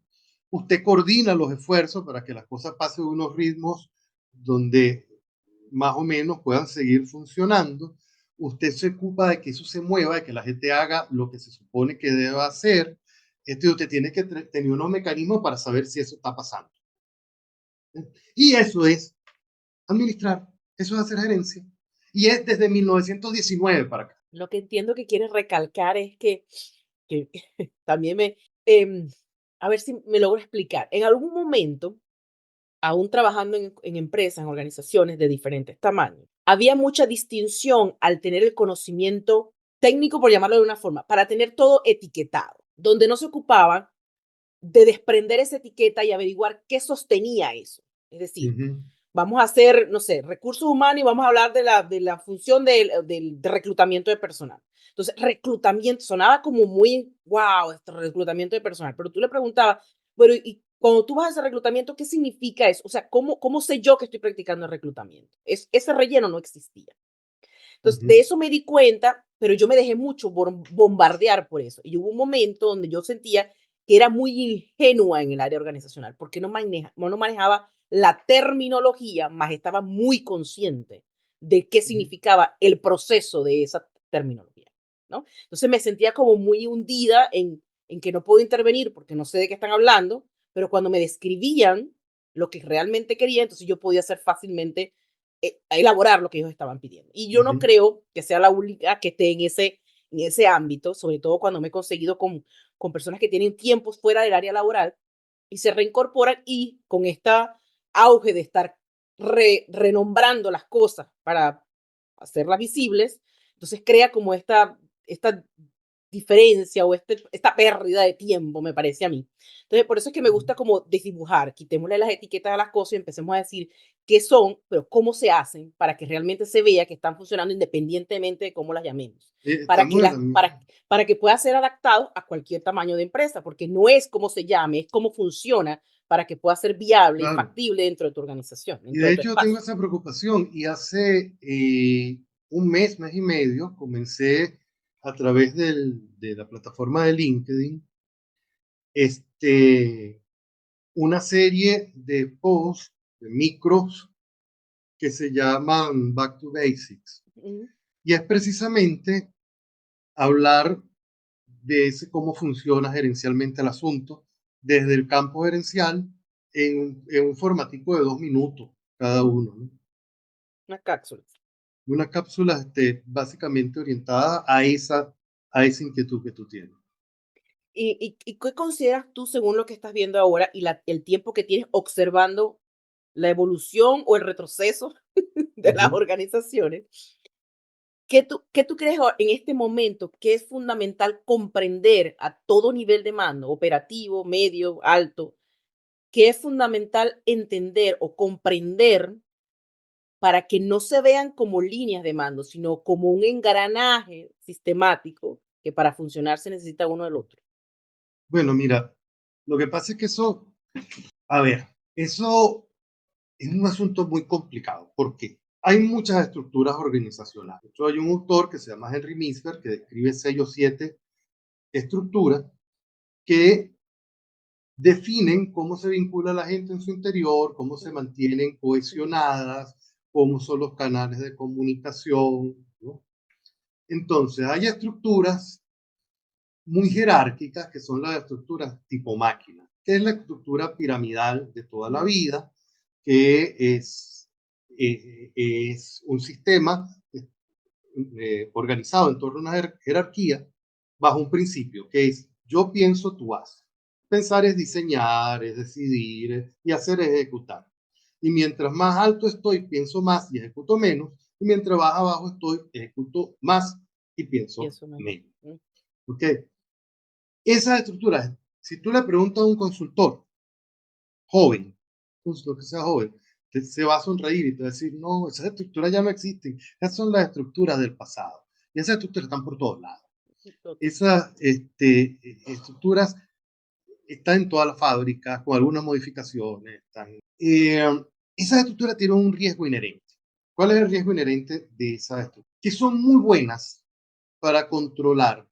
Usted coordina los esfuerzos para que las cosas pasen a unos ritmos donde más o menos puedan seguir funcionando. Usted se ocupa de que eso se mueva, de que la gente haga lo que se supone que deba hacer. Usted tiene que tener unos mecanismos para saber si eso está pasando. Y eso es administrar, eso es hacer gerencia. Y es desde 1919 para acá. Lo que entiendo que quieres recalcar es que también a ver si me logro explicar. En algún momento, aún trabajando en empresas, en organizaciones de diferentes tamaños, había mucha distinción al tener el conocimiento técnico, por llamarlo de una forma, para tener todo etiquetado, donde no se ocupaban de desprender esa etiqueta y averiguar qué sostenía eso. Es decir, vamos a hacer, no sé, recursos humanos y vamos a hablar de la función del reclutamiento de personal. Entonces, reclutamiento sonaba como muy, wow, este reclutamiento de personal, pero tú le preguntabas, bueno, y cuando tú vas a ese reclutamiento, ¿qué significa eso? O sea, ¿cómo sé yo que estoy practicando el reclutamiento? Ese relleno no existía. Entonces, de eso me di cuenta, pero yo me dejé mucho bombardear por eso. Y hubo un momento donde yo sentía que era muy ingenua en el área organizacional, porque no manejaba la terminología, más estaba muy consciente de qué significaba el proceso de esa terminología, ¿no? Entonces me sentía como muy hundida en que no puedo intervenir porque no sé de qué están hablando, pero cuando me describían lo que realmente quería, entonces yo podía hacer fácilmente a elaborar lo que ellos estaban pidiendo. Y yo no creo que sea la única que esté en ese ámbito, sobre todo cuando me he conseguido con personas que tienen tiempos fuera del área laboral y se reincorporan y con esta auge de estar renombrando las cosas para hacerlas visibles, entonces crea como esta diferencia o esta pérdida de tiempo, me parece a mí. Entonces, por eso es que me gusta como desdibujar, quitémosle las etiquetas a las cosas y empecemos a decir qué son, pero cómo se hacen para que realmente se vea que están funcionando independientemente de cómo las llamemos, para Estamos que, en la misma. para que pueda ser adaptado a cualquier tamaño de empresa, porque no es cómo se llame, es cómo funciona para que pueda ser viable y Claro. factible dentro de tu organización, Y dentro de de tu hecho tengo espacio. esa preocupación y hace un mes, mes y medio, comencé a través de la plataforma de LinkedIn este, una serie de posts, de micros, que se llaman Back to Basics. Y es precisamente hablar de ese, cómo funciona gerencialmente el asunto desde el campo gerencial en un formatico de 2 minutos cada uno, ¿no? Una cápsula. Una cápsula básicamente orientada a esa inquietud que tú tienes. ¿Y qué consideras tú según lo que estás viendo ahora y el tiempo que tienes observando la evolución o el retroceso de las Ujú. organizaciones? Qué tú crees en este momento que es fundamental comprender a todo nivel de mando, operativo, medio, alto, que es fundamental entender o comprender para que no se vean como líneas de mando, sino como un engranaje sistemático que para funcionar se necesita uno del otro? Bueno, mira, lo que pasa es que eso, a ver, eso es un asunto muy complicado. ¿Por qué? Hay muchas estructuras organizacionales. De hecho, hay un autor que se llama Henry Mintzberg que describe 6 o 7 estructuras que definen cómo se vincula la gente en su interior, cómo se mantienen cohesionadas, cómo son los canales de comunicación, ¿no? Entonces, hay estructuras muy jerárquicas que son las estructuras tipo máquina, que es la estructura piramidal de toda la vida, que es un sistema organizado en torno a una jerarquía bajo un principio, que es yo pienso, tú haces. Pensar es diseñar, es decidir, y hacer es ejecutar. Y mientras más alto estoy, pienso más y ejecuto menos. Y mientras más abajo estoy, ejecuto más y Y pienso eso no. menos. ¿Ok? Esas estructuras, si tú le preguntas a un consultor joven, consultor que sea joven, se va a sonreír y te va a decir, no, esas estructuras ya no existen. Esas son las estructuras del pasado. Y esas estructuras están por todos lados. Esas estructuras están en todas las fábricas con algunas modificaciones. Esas estructuras tienen un riesgo inherente. ¿Cuál es el riesgo inherente de esas estructuras? Que son muy buenas para controlar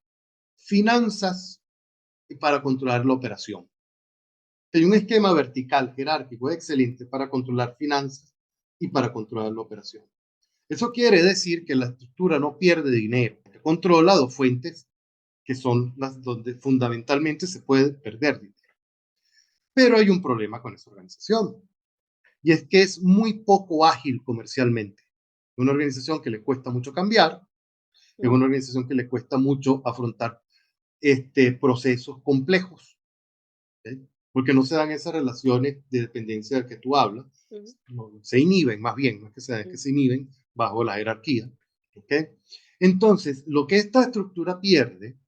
finanzas y para controlar la operación. Hay un esquema vertical jerárquico excelente para controlar finanzas y para controlar la operación. Eso quiere decir que la estructura no pierde dinero, controla dos fuentes que son las donde fundamentalmente se puede perder dinero. Pero hay un problema con esa organización, y es que es muy poco ágil comercialmente. Una organización que le cuesta mucho cambiar, es una organización que le cuesta mucho afrontar procesos complejos, ¿okay? Porque no se dan esas relaciones de dependencia de que tú hablas, no, se inhiben más bien, no es que se dan, que se inhiben bajo la jerarquía. ¿Okay? Entonces, lo que esta estructura pierde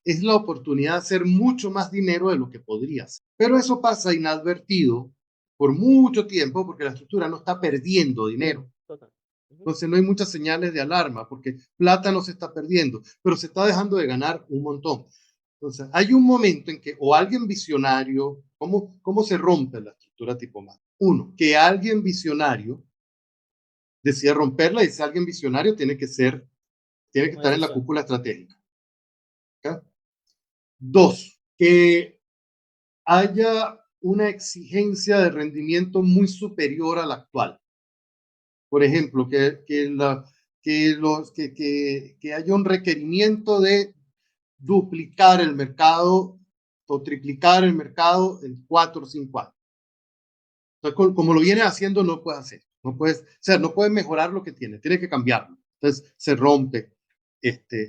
es la oportunidad de hacer mucho más dinero de lo que podría hacer. Pero eso pasa inadvertido por mucho tiempo porque la estructura no está perdiendo dinero. Entonces no hay muchas señales de alarma porque plata no se está perdiendo, pero se está dejando de ganar un montón. Entonces hay un momento en que o alguien visionario, ¿cómo se rompe la estructura tipo más? Uno, que alguien visionario decida romperla, y ese alguien visionario tiene que estar en la cúpula estratégica. ¿Okay? Dos, que haya una exigencia de rendimiento muy superior a la actual. Por ejemplo, que haya un requerimiento de duplicar el mercado o triplicar el mercado en 4 o 5 años. Entonces, como lo viene haciendo, no puede hacer. No puedes, o sea, no puede mejorar lo que tiene que cambiarlo. Entonces, se rompe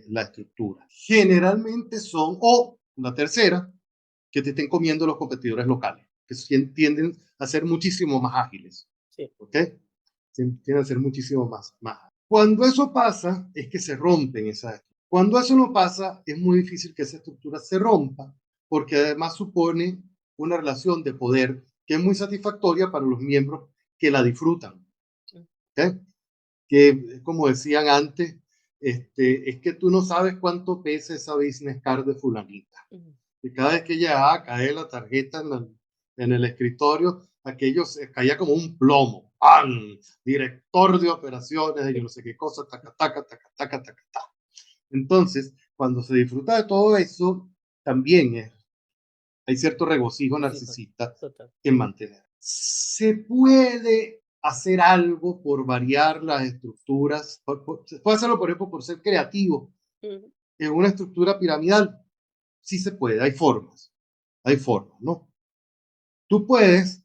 la estructura. Generalmente son, o la tercera, que te estén comiendo los competidores locales, que tienden a ser muchísimo más ágiles. Sí. ¿Ok? Tienden a ser muchísimo más ágiles. Cuando eso pasa, es que se rompen esas estructuras. Cuando eso no pasa, es muy difícil que esa estructura se rompa, porque además supone una relación de poder que es muy satisfactoria para los miembros que la disfrutan. ¿Okay? Que, como decían antes, es que tú no sabes cuánto pesa esa business card de fulanita. Y cada vez que ella cae la tarjeta en el escritorio, aquello se caía como un plomo. ¡Pam! Director de operaciones, de yo no sé qué cosa, taca, taca, taca, taca, taca, taca. Entonces, cuando se disfruta de todo eso, también hay cierto regocijo narcisista en mantener. Se puede hacer algo por variar las estructuras. Se puede hacerlo, por ejemplo, por ser creativo. En una estructura piramidal, sí se puede, hay formas, ¿no? Tú puedes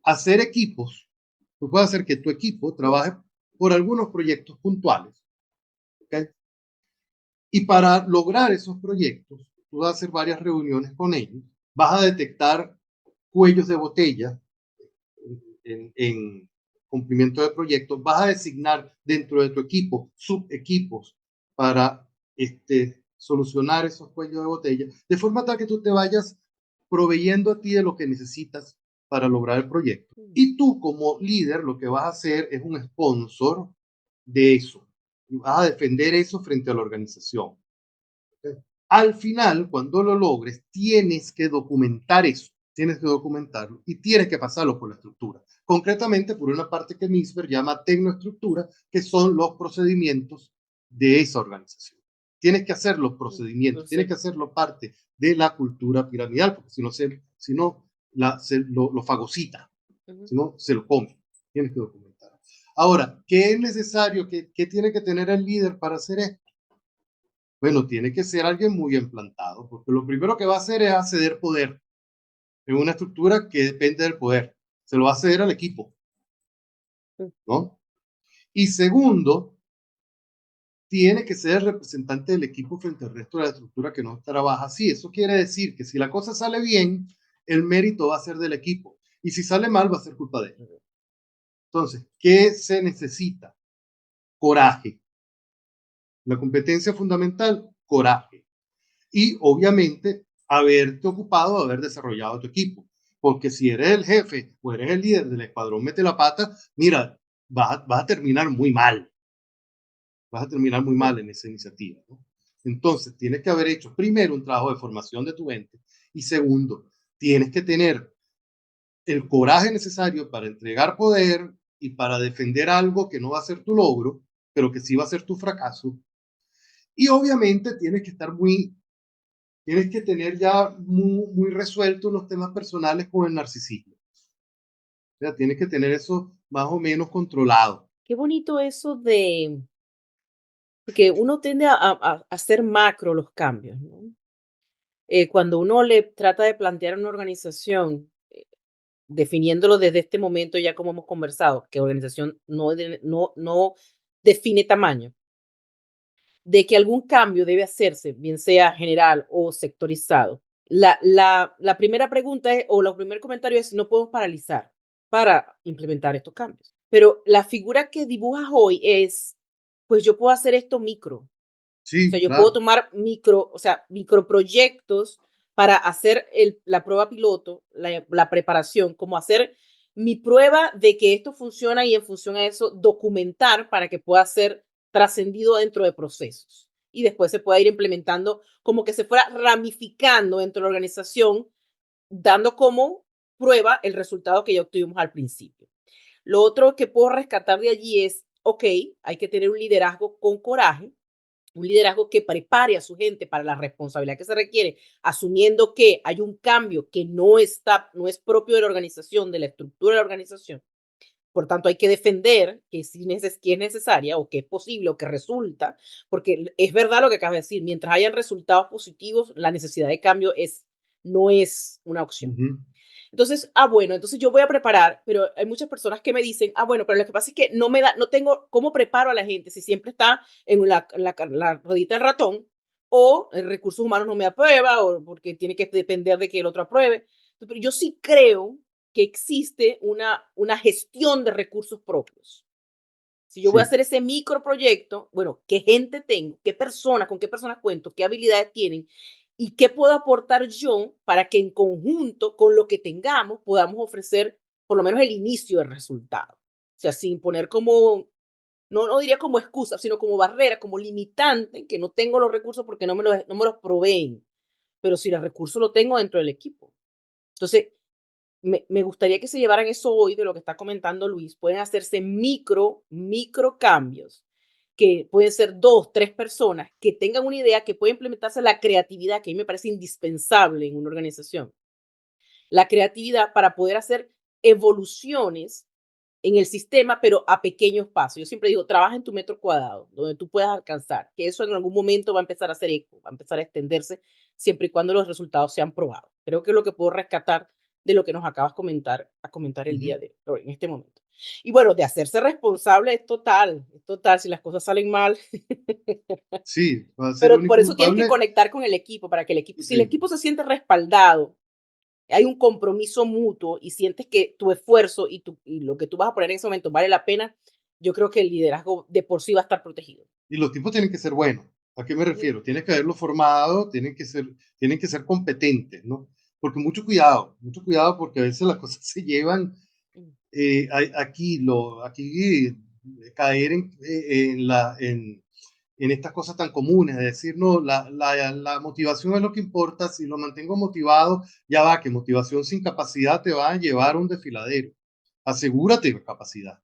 hacer equipos, tú puedes hacer que tu equipo trabaje por algunos proyectos puntuales, ¿ok? Y para lograr esos proyectos, tú vas a hacer varias reuniones con ellos, vas a detectar cuellos de botella en cumplimiento de proyectos, vas a designar dentro de tu equipo subequipos para solucionar esos cuellos de botella, de forma tal que tú te vayas proveyendo a ti de lo que necesitas para lograr el proyecto. Y tú como líder lo que vas a hacer es un sponsor de eso. Y vas a defender eso frente a la organización. Al final, cuando lo logres, tienes que documentar eso. Tienes que documentarlo y tienes que pasarlo por la estructura. Concretamente por una parte que Misber llama tecnoestructura, que son los procedimientos de esa organización. Tienes que hacer los procedimientos, tienes que hacerlo parte de la cultura piramidal, porque si no lo fagocita, si no se lo come. Tienes que documentar. Ahora, ¿qué es necesario? ¿Qué tiene que tener el líder para hacer esto? Bueno, tiene que ser alguien muy implantado, porque lo primero que va a hacer es acceder poder en una estructura que depende del poder. Se lo va a ceder al equipo, ¿no? Y segundo, tiene que ser el representante del equipo frente al resto de la estructura que no trabaja así. Eso quiere decir que si la cosa sale bien, el mérito va a ser del equipo. Y si sale mal, va a ser culpa de él. Entonces, ¿qué se necesita? Coraje. La competencia fundamental, coraje. Y obviamente haberte ocupado de haber desarrollado tu equipo. Porque si eres el jefe o eres el líder del escuadrón mete la pata, mira, vas a terminar muy mal. Vas a terminar muy mal en esa iniciativa, ¿no? Entonces, tienes que haber hecho primero un trabajo de formación de tu gente y segundo, tienes que tener el coraje necesario para entregar poder y para defender algo que no va a ser tu logro, pero que sí va a ser tu fracaso. Y obviamente tienes que tener ya muy resueltos los temas personales con el narcisismo. O sea, tienes que tener eso más o menos controlado. Qué bonito eso de que uno tiende a hacer macro los cambios, ¿no? Cuando uno le trata de plantear a una organización, definiéndolo desde este momento, ya como hemos conversado, que organización no define tamaño, de que algún cambio debe hacerse, bien sea general o sectorizado. La primera pregunta es, o el primer comentario es, no podemos paralizar para implementar estos cambios. Pero la figura que dibujas hoy es, pues yo puedo hacer esto micro. O sea, Sí, yo puedo claro. tomar microproyectos para hacer la prueba piloto, la preparación, como hacer mi prueba de que esto funciona y en función a eso documentar para que pueda ser trascendido dentro de procesos. Y después se pueda ir implementando como que se fuera ramificando dentro de la organización, dando como prueba el resultado que ya obtuvimos al principio. Lo otro que puedo rescatar de allí es, ok, hay que tener un liderazgo con coraje, un liderazgo que prepare a su gente para la responsabilidad que se requiere, asumiendo que hay un cambio que no es propio de la organización, de la estructura de la organización. Por tanto, hay que defender que si que es necesaria o que es posible o que resulta, porque es verdad lo que acabas de decir, mientras hayan resultados positivos, la necesidad de cambio no es una opción. Ujú. Entonces, bueno, entonces yo voy a preparar, pero hay muchas personas que me dicen, bueno, pero lo que pasa es que no tengo cómo preparo a la gente si siempre está en la ruedita del ratón o en recursos humanos no me aprueba o porque tiene que depender de que el otro apruebe. Pero yo sí creo que existe una gestión de recursos propios. Si yo voy a Sí, hacer ese microproyecto, bueno, ¿qué gente tengo? ¿Qué personas? ¿Con qué personas cuento? ¿Qué habilidades tienen? ¿Y qué puedo aportar yo para que en conjunto con lo que tengamos podamos ofrecer por lo menos el inicio del resultado? O sea, sin poner como, no diría como excusa, sino como barrera, como limitante, que no tengo los recursos porque no me los proveen. Pero si los recursos los tengo dentro del equipo. Entonces, me gustaría que se llevaran eso hoy de lo que está comentando Luis. Pueden hacerse micro cambios, que pueden ser 2, 3 personas que tengan una idea que puede implementarse la creatividad, que a mí me parece indispensable en una organización. La creatividad para poder hacer evoluciones en el sistema, pero a pequeños pasos. Yo siempre digo, trabaja en tu metro cuadrado, donde tú puedas alcanzar, que eso en algún momento va a empezar a hacer eco, va a empezar a extenderse, siempre y cuando los resultados sean probados. Creo que es lo que puedo rescatar de lo que nos acabas a comentar el ujú. día de hoy, en este momento. Y bueno, de hacerse responsable es total, si las cosas salen mal, Sí, va a ser el pero por único eso tienes que culpable. conectar con el equipo, para que el equipo, si el Sí. equipo se siente respaldado, hay un compromiso mutuo y sientes que tu esfuerzo y lo que tú vas a poner en ese momento vale la pena, yo creo que el liderazgo de por sí va a estar protegido. Y los tipos tienen que ser buenos. ¿A qué me Ujú, refiero? Tienes que haberlos formado, tienen que ser competentes, ¿no? Porque mucho cuidado porque a veces las cosas se llevan ujú. aquí caer en estas cosas tan comunes, es decir, no, la motivación es lo que importa, si lo mantengo motivado, ya va, que motivación sin capacidad te va a llevar a un desfiladero. Asegúrate de capacidad.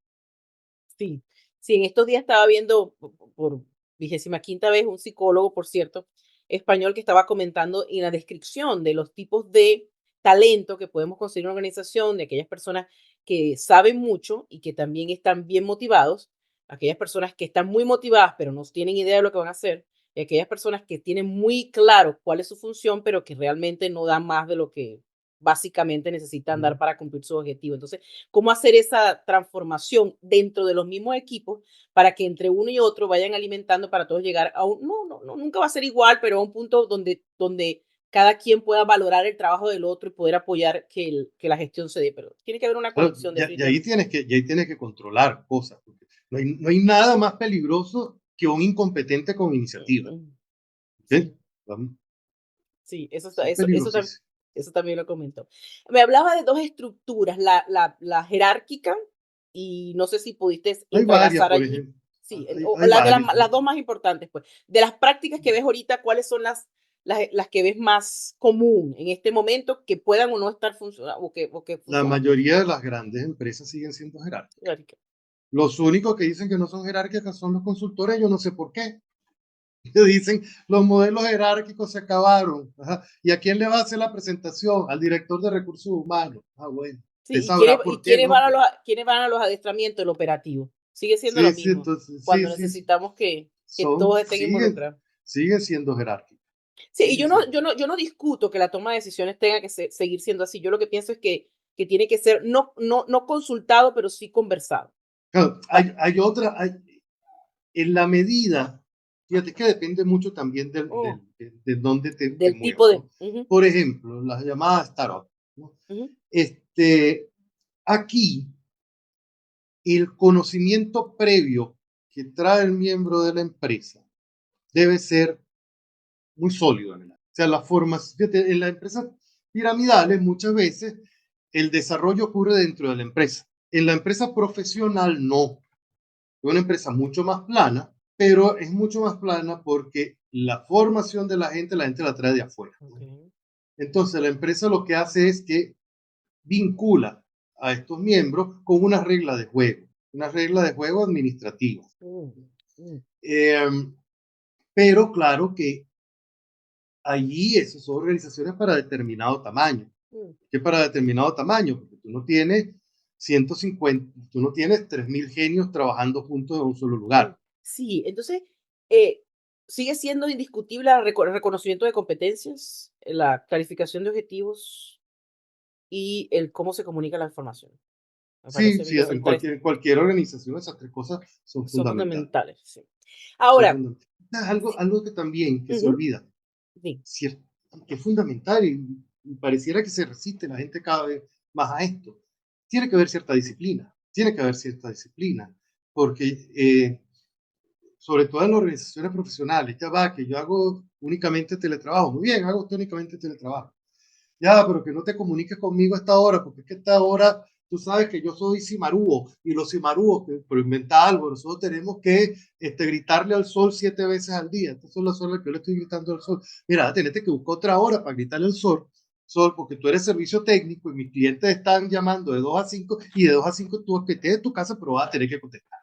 Sí, sí, en estos días estaba viendo por 25ª vez un psicólogo, por cierto, español, que estaba comentando en la descripción de los tipos de talento que podemos conseguir en una organización, de aquellas personas que saben mucho y que también están bien motivados, aquellas personas que están muy motivadas pero no tienen idea de lo que van a hacer, y aquellas personas que tienen muy claro cuál es su función, pero que realmente no dan más de lo que básicamente necesitan dar Ujú. para cumplir su objetivo. Entonces, cómo hacer esa transformación dentro de los mismos equipos para que entre uno y otro vayan alimentando para todos llegar a un, no, nunca va a ser igual, pero a un punto donde cada quien pueda valorar el trabajo del otro y poder apoyar que la gestión se dé, pero tiene que haber una Claro, conexión y ahí definitivamente. tienes que controlar cosas. Porque no hay nada más peligroso que un incompetente con iniciativa. Mm, ¿Ok? sí, sí, Eso es peligrosísimo. eso también lo comentó. Me hablaba de dos estructuras, la jerárquica y no sé si pudiste Hay varias, entrelazar por allí. ejemplo. Sí, o Hay varias. las dos más importantes, pues. De las prácticas que ves ahorita, ¿cuáles son las que ves más común en este momento que puedan o no estar funcionando o que La funcionan mejor? mayoría de las grandes empresas siguen siendo jerárquicas. Jerárquica. Los únicos que dicen que no son jerárquicas son los consultores, yo no sé por qué. Que dicen los modelos jerárquicos se acabaron. Ajá. ¿Y a quién le va a hacer la presentación? Al director de recursos humanos. Ah, bueno. Usted Sí, sabrá por y qué, ¿no? Pero quiénes van a los adiestramientos? El operativo. Sigue siendo lo sí, sí, mismo, entonces, sí, cuando sí, necesitamos que son, todos estén involucrados. siguen siendo jerárquicos, Sí, y siguen siendo. yo no discuto que la toma de decisiones tenga que seguir siendo así. Yo lo que pienso es que tiene que ser no consultado, pero sí conversado. Claro, Pa- hay otra, en la medida, fíjate que depende mucho también oh, de dónde te del muevas, tipo de... ¿no? Ujú, Por ejemplo, las llamadas startup, ¿no? ujú. Este, aquí, el conocimiento previo que trae el miembro de la empresa debe ser muy sólido, ¿verdad? O sea, la forma, fíjate, en las empresas piramidales muchas veces el desarrollo ocurre dentro de la empresa. En la empresa profesional no. Es una empresa mucho más plana, pero es mucho más plana porque la formación de la gente la trae de afuera, ¿no? Okay. Entonces, la empresa lo que hace es que vincula a estos miembros con una regla de juego administrativa. Mm, mm, Eh, pero claro que allí esas son organizaciones para determinado tamaño. mm. ¿Qué para determinado tamaño? Porque tú no tienes 150, tú no tienes 3.000 genios trabajando juntos en un solo Mm, lugar. sí, entonces, eh, sigue siendo indiscutible el reconocimiento de competencias, la clarificación de objetivos y el cómo se comunica la información. Me Sí, parece a mí sí, que son tres, en cualquier organización esas tres cosas son son fundamentales. fundamentales, sí. Son Ahora, fundamentales. Algo, sí, algo que también que se ujú, olvida, sí, cier- que es fundamental y pareciera que se resiste la gente cada vez más a esto. Tiene que haber cierta disciplina, tiene que haber cierta disciplina, porque sobre todo en las organizaciones profesionales, ya va, que yo hago únicamente teletrabajo, muy bien, hago usted únicamente teletrabajo. Ya, pero que no te comuniques conmigo a esta hora, porque es que a esta hora tú sabes que yo soy cimarúo y los cimarúos, por inventar algo, nosotros tenemos que gritarle al sol 7 veces al día. Estas son las horas que yo le estoy gritando al sol. Mira, tenés que buscar otra hora para gritarle al sol, porque tú eres servicio técnico y mis clientes están llamando de 2 a 5 y de 2 a 5 tú que estés en tu casa, pero vas a tener que contestar,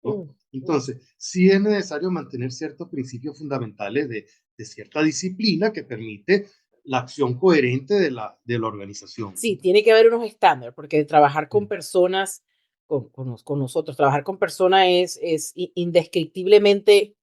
¿no? mm, mm. Entonces, sí es necesario mantener ciertos principios fundamentales de cierta disciplina que permite la acción coherente de la organización. Sí, tiene que haber unos estándares, porque trabajar con Sí, personas, con nosotros, trabajar con personas es indescriptiblemente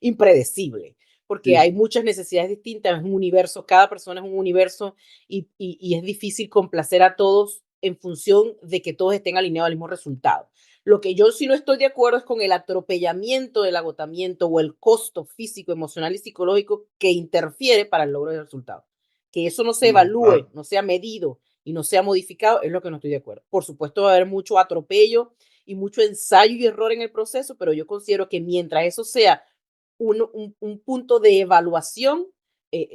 impredecible, porque sí, hay muchas necesidades distintas, es un universo, cada persona es un universo y es difícil complacer a todos en función de que todos estén alineados al mismo resultado. Lo que yo sí no estoy de acuerdo es con el atropellamiento del agotamiento o el costo físico, emocional y psicológico que interfiere para el logro del resultado. Que eso no se no, evalúe, claro. no sea medido y no sea modificado, es lo que no estoy de acuerdo. Por supuesto, va a haber mucho atropello y mucho ensayo y error en el proceso, pero yo considero que mientras eso sea un punto de evaluación,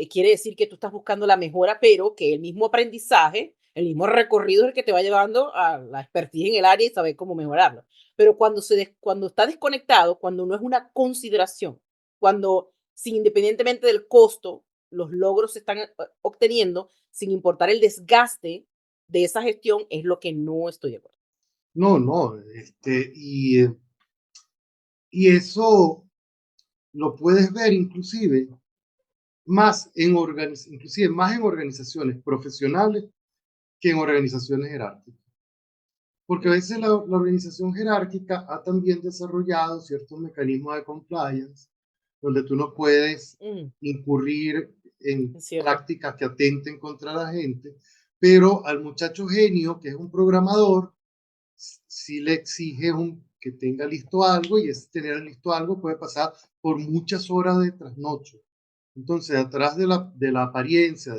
quiere decir que tú estás buscando la mejora, pero que el mismo aprendizaje, el mismo recorrido es el que te va llevando a la expertise en el área y saber cómo mejorarlo. Pero cuando está desconectado, cuando no es una consideración, cuando sin independientemente del costo, los logros se están obteniendo, sin importar el desgaste de esa gestión, es lo que no estoy de acuerdo. No, no, y eso lo puedes ver inclusive más en organizaciones profesionales que en organizaciones jerárquicas. Porque a Mm, veces la organización jerárquica ha también desarrollado ciertos mecanismos de compliance donde tú no puedes mm, incurrir en es cierto. prácticas que atenten contra la gente, pero al muchacho genio, que es un programador, si le exige que tenga listo algo y ese tener listo algo puede pasar por muchas horas de trasnocho. Entonces, atrás de la apariencia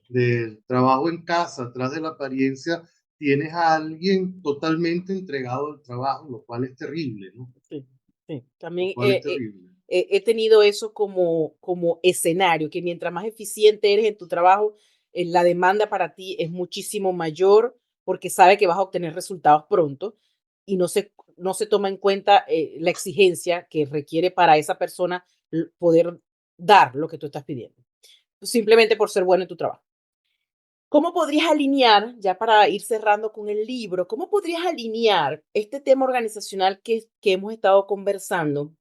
del trabajo en casa, atrás de la apariencia, tienes a alguien totalmente entregado al trabajo, lo cual es terrible, ¿no? Sí, sí. Lo También cual es terrible. he tenido eso como escenario, que mientras más eficiente eres en tu trabajo, la demanda para ti es muchísimo mayor porque sabe que vas a obtener resultados pronto y no se toma en cuenta la exigencia que requiere para esa persona poder dar lo que tú estás pidiendo, simplemente por ser bueno en tu trabajo. ¿Cómo podrías alinear, ya para ir cerrando con el libro, cómo podrías alinear este tema organizacional que hemos estado conversando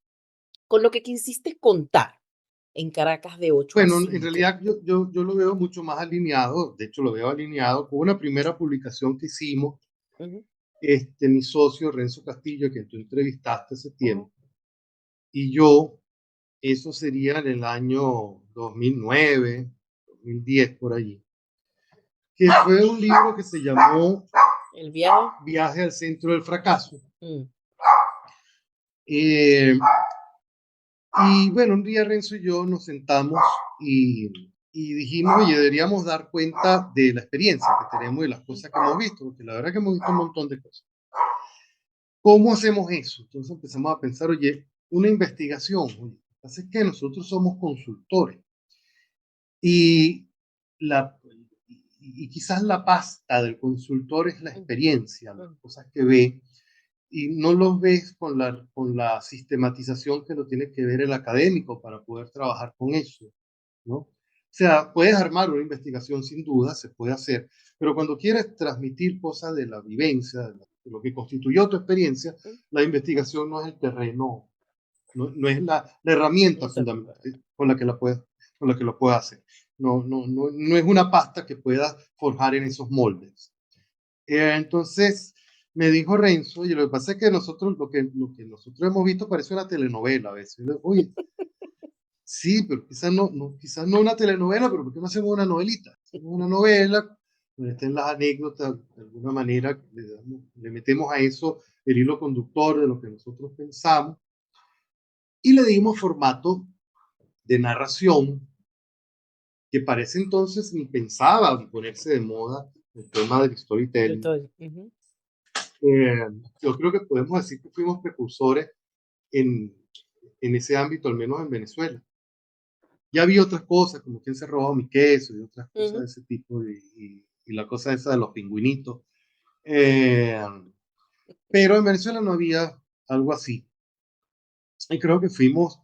con lo que quisiste contar? en Caracas de 8 a Bueno, en 5. realidad yo lo veo mucho más alineado, de hecho lo veo alineado con una primera publicación que hicimos, Ujú. mi socio Renzo Castillo, que tú entrevistaste hace tiempo, y yo, eso sería en el año 2009, 2010, por allí, que fue un libro que se llamó El viaje. Viaje al centro del fracaso. Mm, Eh, y bueno, un día Renzo y yo nos sentamos y dijimos, oye, deberíamos dar cuenta de la experiencia que tenemos y las cosas que hemos visto, porque la verdad que hemos visto un montón de cosas. ¿Cómo hacemos eso? Entonces empezamos a pensar, oye, una investigación. Oye, lo que pasa es que nosotros somos consultores y, la, y quizás la pasta del consultor es la mm, experiencia, las mm, cosas que ve, y no los ves con la sistematización que lo tiene que ver el académico para poder trabajar con eso, ¿no? O sea, puedes armar una investigación sin duda, se puede hacer, pero cuando quieres transmitir cosas de la vivencia, de lo que constituyó tu experiencia, mm. la investigación no es el terreno, no es la herramienta Eso es fundamental verdad. con la que lo puedas hacer. No es una pasta que puedas forjar en esos moldes. Entonces me dijo Renzo, y lo que pasa es que nosotros, lo que nosotros hemos visto parece una telenovela a veces. Oye, sí, pero quizás no una telenovela, pero ¿por qué no hacemos una novelita? Hacemos una novela, donde estén las anécdotas, de alguna manera le metemos a eso el hilo conductor de lo que nosotros pensamos y le dimos formato de narración que para ese entonces ni pensaba ponerse de moda el tema del Yo storytelling. estoy. Ujú, Yo creo que podemos decir que fuimos precursores en, en ese ámbito, al menos en Venezuela. Ya había otras cosas, como quién se robó mi queso y otras cosas de ujú. ese tipo, y la cosa esa de los pingüinitos. Eh, pero en Venezuela no había algo así. Y creo que fuimos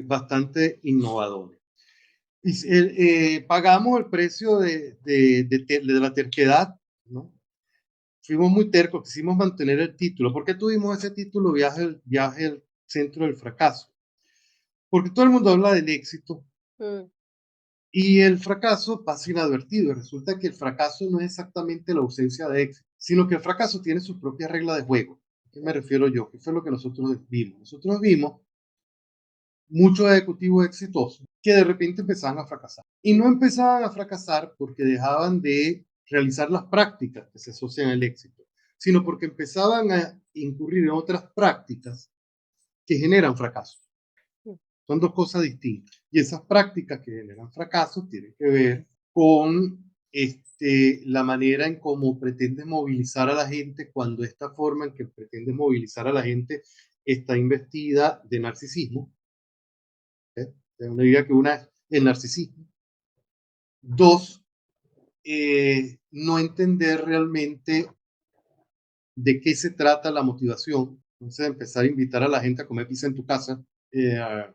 bastante innovadores. Pagamos el precio de la terquedad, ¿no? Fuimos muy tercos, quisimos mantener el título. ¿Por qué tuvimos ese título, viaje al centro del fracaso? Porque todo el mundo habla del éxito Mm, y el fracaso pasa inadvertido. Resulta que el fracaso no es exactamente la ausencia de éxito, sino que el fracaso tiene su propia regla de juego. ¿A qué me refiero yo? ¿Qué fue lo que nosotros vimos? Nosotros vimos muchos ejecutivos exitosos que de repente empezaban a fracasar. Y no empezaban a fracasar porque dejaban de realizar las prácticas que se asocian al éxito, sino porque empezaban a incurrir en otras prácticas que generan fracaso. mm, Son dos cosas distintas. Y esas prácticas que generan fracaso tienen que ver con la manera en cómo pretendes movilizar a la gente cuando esta forma en que pretendes movilizar a la gente está investida de narcisismo. Diría que una es el narcisismo. Dos, no entender realmente de qué se trata la motivación. Entonces, empezar a invitar a la gente a comer pizza en tu casa,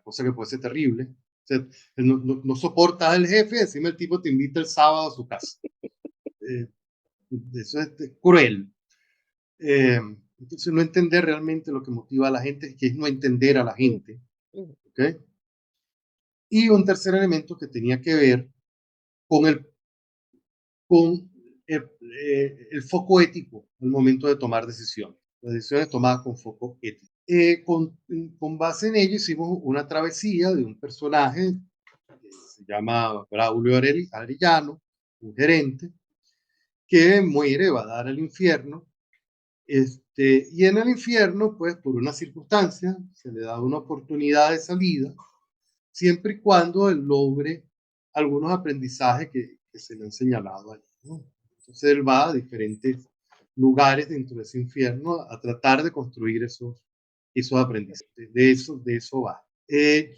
cosa que puede ser terrible. O sea, no soportas al jefe, encima el tipo te invita el sábado a su casa. Eh, Eso es cruel. Eh, entonces, no entender realmente lo que motiva a la gente, que es no entender a la mm, gente. mm, ¿Okay? Y un tercer elemento que tenía que ver con con el foco ético al momento de tomar decisiones. Las decisiones tomadas con foco ético. Con base en ello hicimos una travesía de un personaje que se llama Braulio Arellano, un gerente, que muere, va a dar al infierno, y en el infierno, pues por una circunstancia, se le da una oportunidad de salida, siempre y cuando él logre algunos aprendizajes que se le han señalado allí, ¿no? Entonces él va a diferentes lugares dentro de ese infierno a tratar de construir esos aprendizajes. De eso va.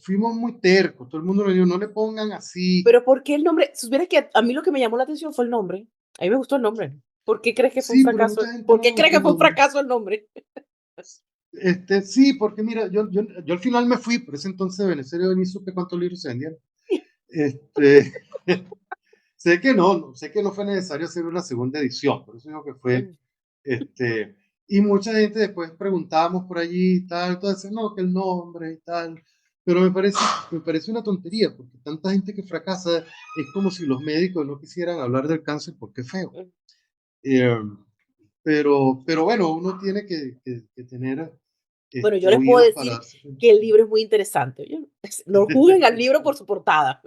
Fuimos muy tercos, todo el mundo nos dijo, no le pongan así. Pero, ¿por qué el nombre? Si supieras que a mí lo que me llamó la atención fue el nombre. A mí me gustó el nombre. ¿Por qué crees que fue un Sí, pero fracaso? mucha gente ¿Por no le qué crees gustó que el fue un nombre. fracaso el nombre? Sí, porque mira, yo al final me fui, por ese entonces de Venezuela ni supe cuántos libros se vendían. Este, sé que no fue necesario hacer una segunda edición, por eso digo que fue, Mm, este, y mucha gente después preguntábamos por allí y tal, entonces no, que el nombre y tal, Pero me parece una tontería, porque tanta gente que fracasa es como si los médicos no quisieran hablar del cáncer porque es feo. Mm. Eh, pero bueno, uno tiene que tener Bueno, yo les puedo oídos para decir darse cuenta. que el libro es muy interesante, ¿oye? No juzguen al libro por su portada,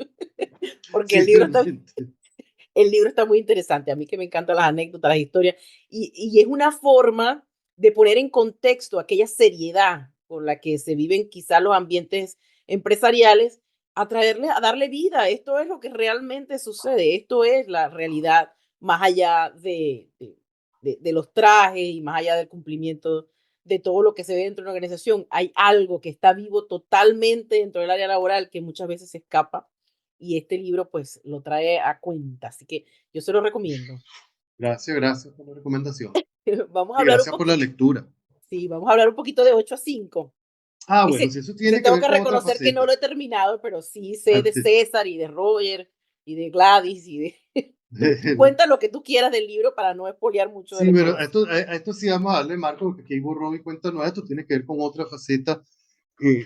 porque Sí, realmente. el libro está muy interesante. A mí que me encantan las anécdotas, las historias, y es una forma de poner en contexto aquella seriedad con la que se viven quizás los ambientes empresariales, a darle vida. Esto es lo que realmente sucede, esto es la realidad más allá de los trajes y más allá del cumplimiento de todo lo que se ve dentro de una organización. Hay algo que está vivo totalmente dentro del área laboral que muchas veces se escapa y este libro pues lo trae a cuenta, así que yo se lo recomiendo. Gracias, gracias por la recomendación. Vamos a Y hablar un gracias por la poquito, lectura. sí, vamos a hablar un poquito de 8 a 5. Ah, bueno, Ese, si eso ese tiene que tengo ver que con otra reconocer que no faceta. lo he terminado, pero sí sé de Antes, César y de Roger y de Gladys y de... Tú cuenta lo que tú quieras del libro para no espolear mucho de la sí, pero información. a esto sí vamos a darle marco, porque aquí hay borrón y cuenta nueva. Esto tiene que ver con otra faceta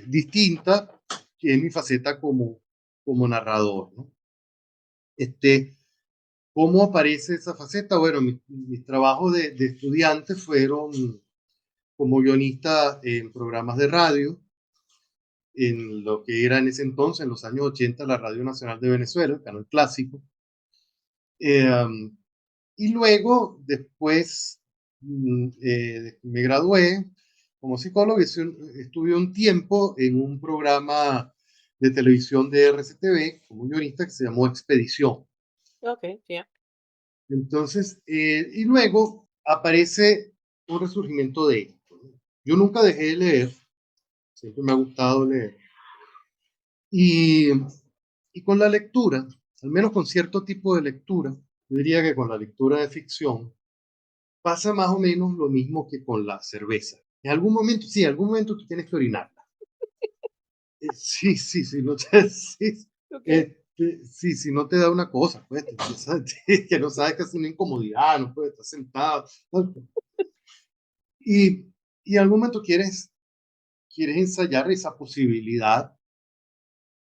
distinta, que es mi faceta como narrador, ¿no? Este, ¿Cómo aparece esa faceta? Bueno, mis trabajos de estudiante fueron como guionista en programas de radio, en lo que era en ese entonces, en los años 80, la Radio Nacional de Venezuela, el canal clásico. Eh, y luego, después, me gradué como psicólogo y estuve un tiempo en un programa de televisión de RCTV como guionista que se llamó Expedición. Ok, ya. Entonces, y luego aparece un resurgimiento de esto, ¿no? Yo nunca dejé de leer, siempre me ha gustado leer. Y, y con la lectura, al menos con cierto tipo de lectura, yo diría que con la lectura de ficción, pasa más o menos lo mismo que con la cerveza. En algún momento, sí, en algún momento tú tienes que orinarla. Sí, sí, sí, no te, sí, Ok. sí, sí, no te da una cosa, pues, que no sabes que es una incomodidad, no puedes estar sentado. ¿No? Y, y en algún momento quieres ensayar esa posibilidad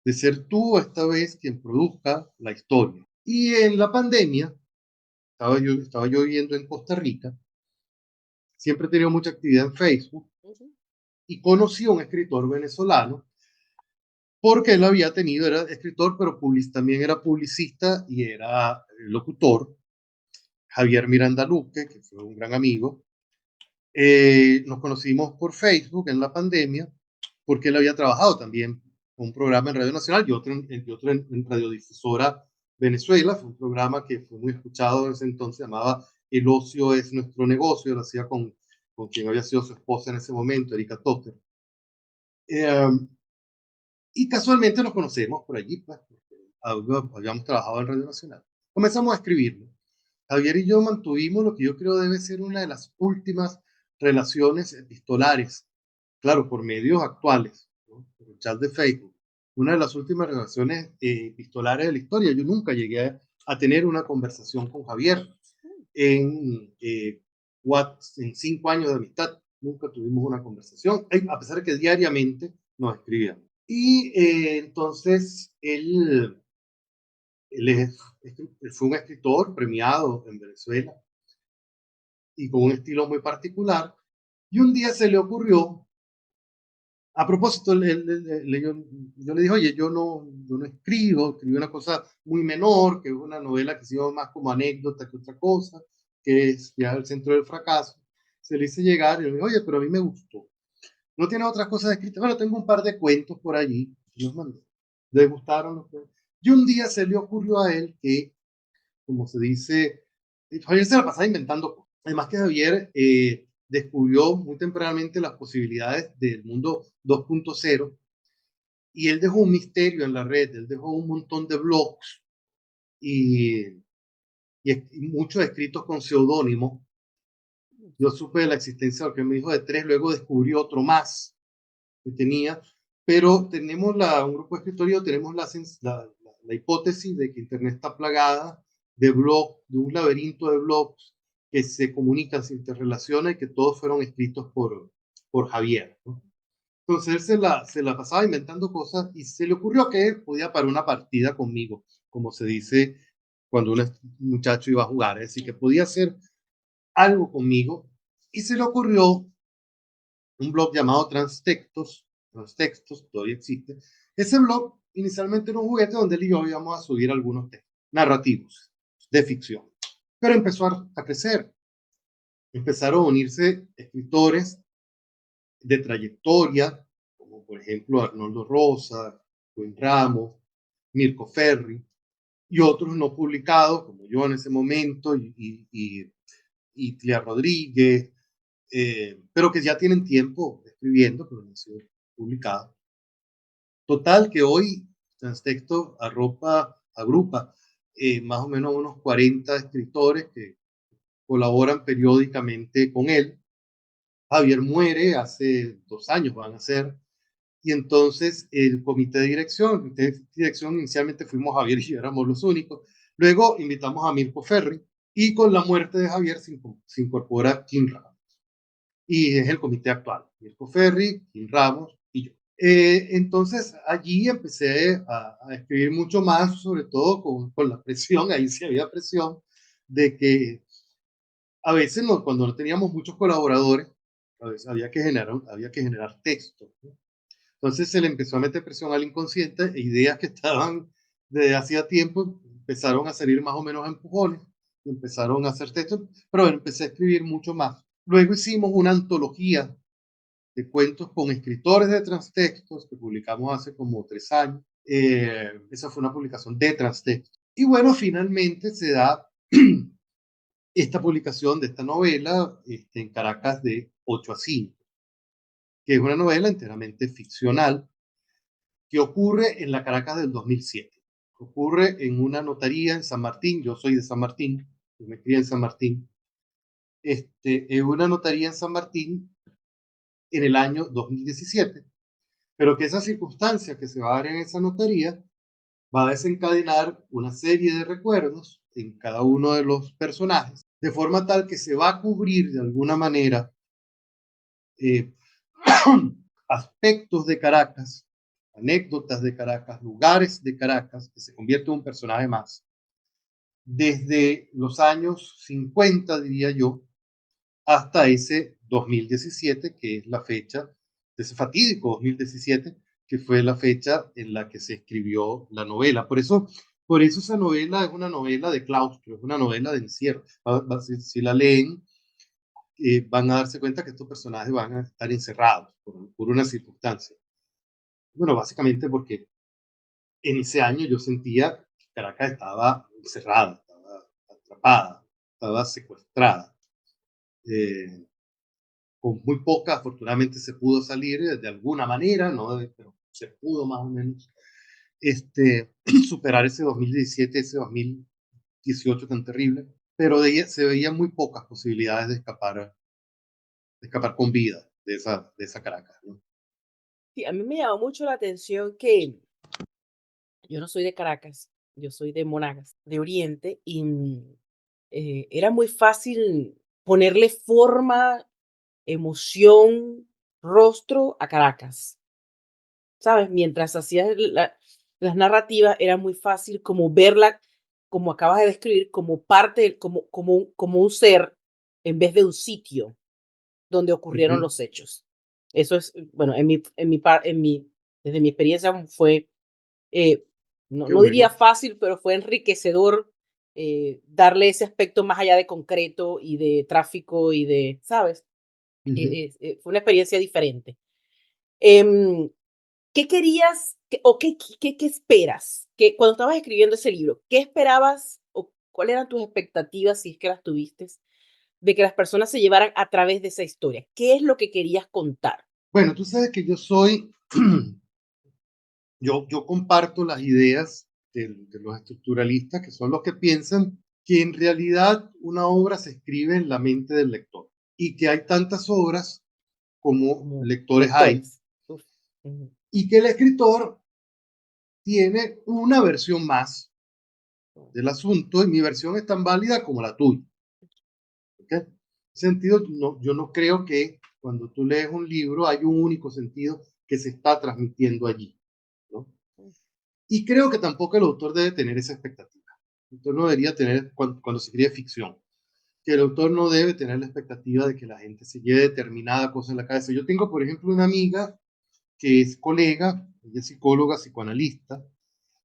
de ser tú esta vez quien produzca la historia. Y en la pandemia, estaba yo viviendo en Costa Rica, siempre he tenido mucha actividad en Facebook Ujú. y conocí a un escritor venezolano porque él había tenido, era escritor, pero también era publicista y era locutor, Javier Miranda Luque, que fue un gran amigo. Nos conocimos por Facebook en la pandemia porque él había trabajado también con un programa en Radio Nacional y otro en Radiodifusora Venezuela. Fue un programa que fue muy escuchado en ese entonces, se llamaba El ocio es nuestro negocio, lo hacía con quien había sido su esposa en ese momento, Erika Toker. Eh, y casualmente nos conocemos por allí, pues, porque habíamos trabajado en Radio Nacional. Comenzamos a escribirlo. Javier y yo mantuvimos lo que yo creo debe ser una de las últimas relaciones epistolares, claro, por medios actuales, ¿no? Por el chat de Facebook, una de las últimas relaciones epistolares de la historia. Yo nunca llegué a tener una conversación con Javier en, en 5 años de amistad. Nunca tuvimos una conversación, a pesar de que diariamente nos escribíamos. Y entonces él fue un escritor premiado en Venezuela y con un estilo muy particular. Y un día se le ocurrió, a propósito, yo le dije, oye, yo no escribí una cosa muy menor, que es una novela que se llama más como anécdota que otra cosa, que es Viaje al centro del fracaso. Se le hice llegar y le dije, oye, pero a mí me gustó. ¿No tiene otras cosas escritas? Bueno, tengo un par de cuentos por allí. Los mandé. Le gustaron los cuentos. Y un día se le ocurrió a él que, como se dice, Javier se la pasaba inventando cosas. Además que Javier descubrió muy tempranamente las posibilidades del mundo 2.0 y él dejó un misterio en la red, él dejó un montón de blogs y, y muchos escritos con seudónimo. Yo supe de la existencia de lo que me dijo de tres, luego descubrí otro más que tenía, pero tenemos un grupo de escritorio, tenemos la hipótesis de que Internet está plagada de blogs, de un laberinto de blogs que se comunican, se interrelacionan y que todos fueron escritos por Javier, ¿no? Entonces él se la pasaba inventando cosas y se le ocurrió que podía parar una partida conmigo, como se dice cuando un muchacho iba a jugar, es decir, que podía hacer algo conmigo y se le ocurrió un blog llamado Transtextos, todavía existe. Ese blog inicialmente era un juguete donde él y yo íbamos a subir algunos textos narrativos de ficción, pero empezó a crecer. Empezaron a unirse escritores de trayectoria, como por ejemplo Arnoldo Rosa, Juan Ramos, Mirko Ferri, y otros no publicados, como yo en ese momento, y Tlia Rodríguez, pero que ya tienen tiempo escribiendo, pero no han sido publicados. Total, que hoy Transtexto agrupa más o menos unos 40 escritores que colaboran periódicamente con él. Javier muere hace 2 años, van a ser, y entonces el comité de dirección inicialmente fuimos Javier y yo, éramos los únicos. Luego invitamos a Mirko Ferri y con la muerte de Javier se incorpora Kim Ramos. Y es el comité actual, Mirko Ferri, Kim Ramos y yo. Entonces allí empecé a escribir mucho más, sobre todo con la presión, ahí sí había presión, de que a veces cuando no teníamos muchos colaboradores, a veces había que generar textos, ¿no? Entonces se le empezó a meter presión al inconsciente e ideas que estaban desde hacía tiempo empezaron a salir más o menos a empujones, empezaron a hacer textos, pero bueno, empecé a escribir mucho más. Luego hicimos una antología de cuentos con escritores de Transtextos que publicamos hace como 3 años. Esa fue una publicación de Transtextos. Y bueno, finalmente se da esta publicación de esta novela en Caracas de 8 a 5, que es una novela enteramente ficcional que ocurre en la Caracas del 2007. Ocurre en una notaría en San Martín, yo soy de San Martín, yo me crié en San Martín, en una notaría en San Martín en el año 2017, pero que esa circunstancia que se va a dar en esa notaría va a desencadenar una serie de recuerdos en cada uno de los personajes, de forma tal que se va a cubrir de alguna manera eh, aspectos de Caracas, anécdotas de Caracas, lugares de Caracas, que se convierte en un personaje más. Desde los años 50, diría yo, hasta ese 2017, que es la fecha de ese fatídico 2017, que fue la fecha en la que se escribió la novela. Por eso esa novela es una novela de claustro, es una novela de encierro. Si la leen, van a darse cuenta que estos personajes van a estar encerrados por una circunstancia. Bueno, básicamente porque en ese año yo sentía que Caracas estaba encerrada, estaba atrapada, estaba secuestrada. Eh, con muy poca, afortunadamente se pudo salir de alguna manera, ¿no? Pero se pudo más o menos superar ese 2017, ese 2018 tan terrible, pero se veían muy pocas posibilidades de escapar con vida de esa Caracas, ¿no? Sí, a mí me llamó mucho la atención que yo no soy de Caracas, yo soy de Monagas, de Oriente, y era muy fácil ponerle forma, emoción, rostro a Caracas, ¿sabes? Mientras hacías las narrativas, era muy fácil como verla, como acabas de describir, como parte, como un ser, en vez de un sitio donde ocurrieron Ujú. los hechos. Eso es, bueno, desde mi experiencia fue, eh, no, Qué no diría bueno. fácil, pero fue enriquecedor darle ese aspecto más allá de concreto y de tráfico y de, ¿sabes? Ujú. Fue una experiencia diferente. Em, ¿Qué querías o qué esperas? Cuando estabas escribiendo ese libro, ¿qué esperabas o cuáles eran tus expectativas, si es que las tuviste, de que las personas se llevaran a través de esa historia? ¿Qué es lo que querías contar? Bueno, tú sabes que yo comparto las ideas de los estructuralistas, que son los que piensan que en realidad una obra se escribe en la mente del lector y que hay tantas obras como Como lectores hay, lectores. Uf, ujú, y que el escritor tiene una versión más del asunto y mi versión es tan válida como la tuya. ¿Okay? En ese sentido, no, yo no creo que cuando tú lees un libro hay un único sentido que se está transmitiendo allí, ¿no? Y creo que tampoco el autor debe tener esa expectativa. El autor no debería tener, cuando se escribe ficción, que el autor no debe tener la expectativa de que la gente se lleve determinada cosa en la cabeza. Yo tengo, por ejemplo, una amiga que es colega, ella es psicóloga, psicoanalista,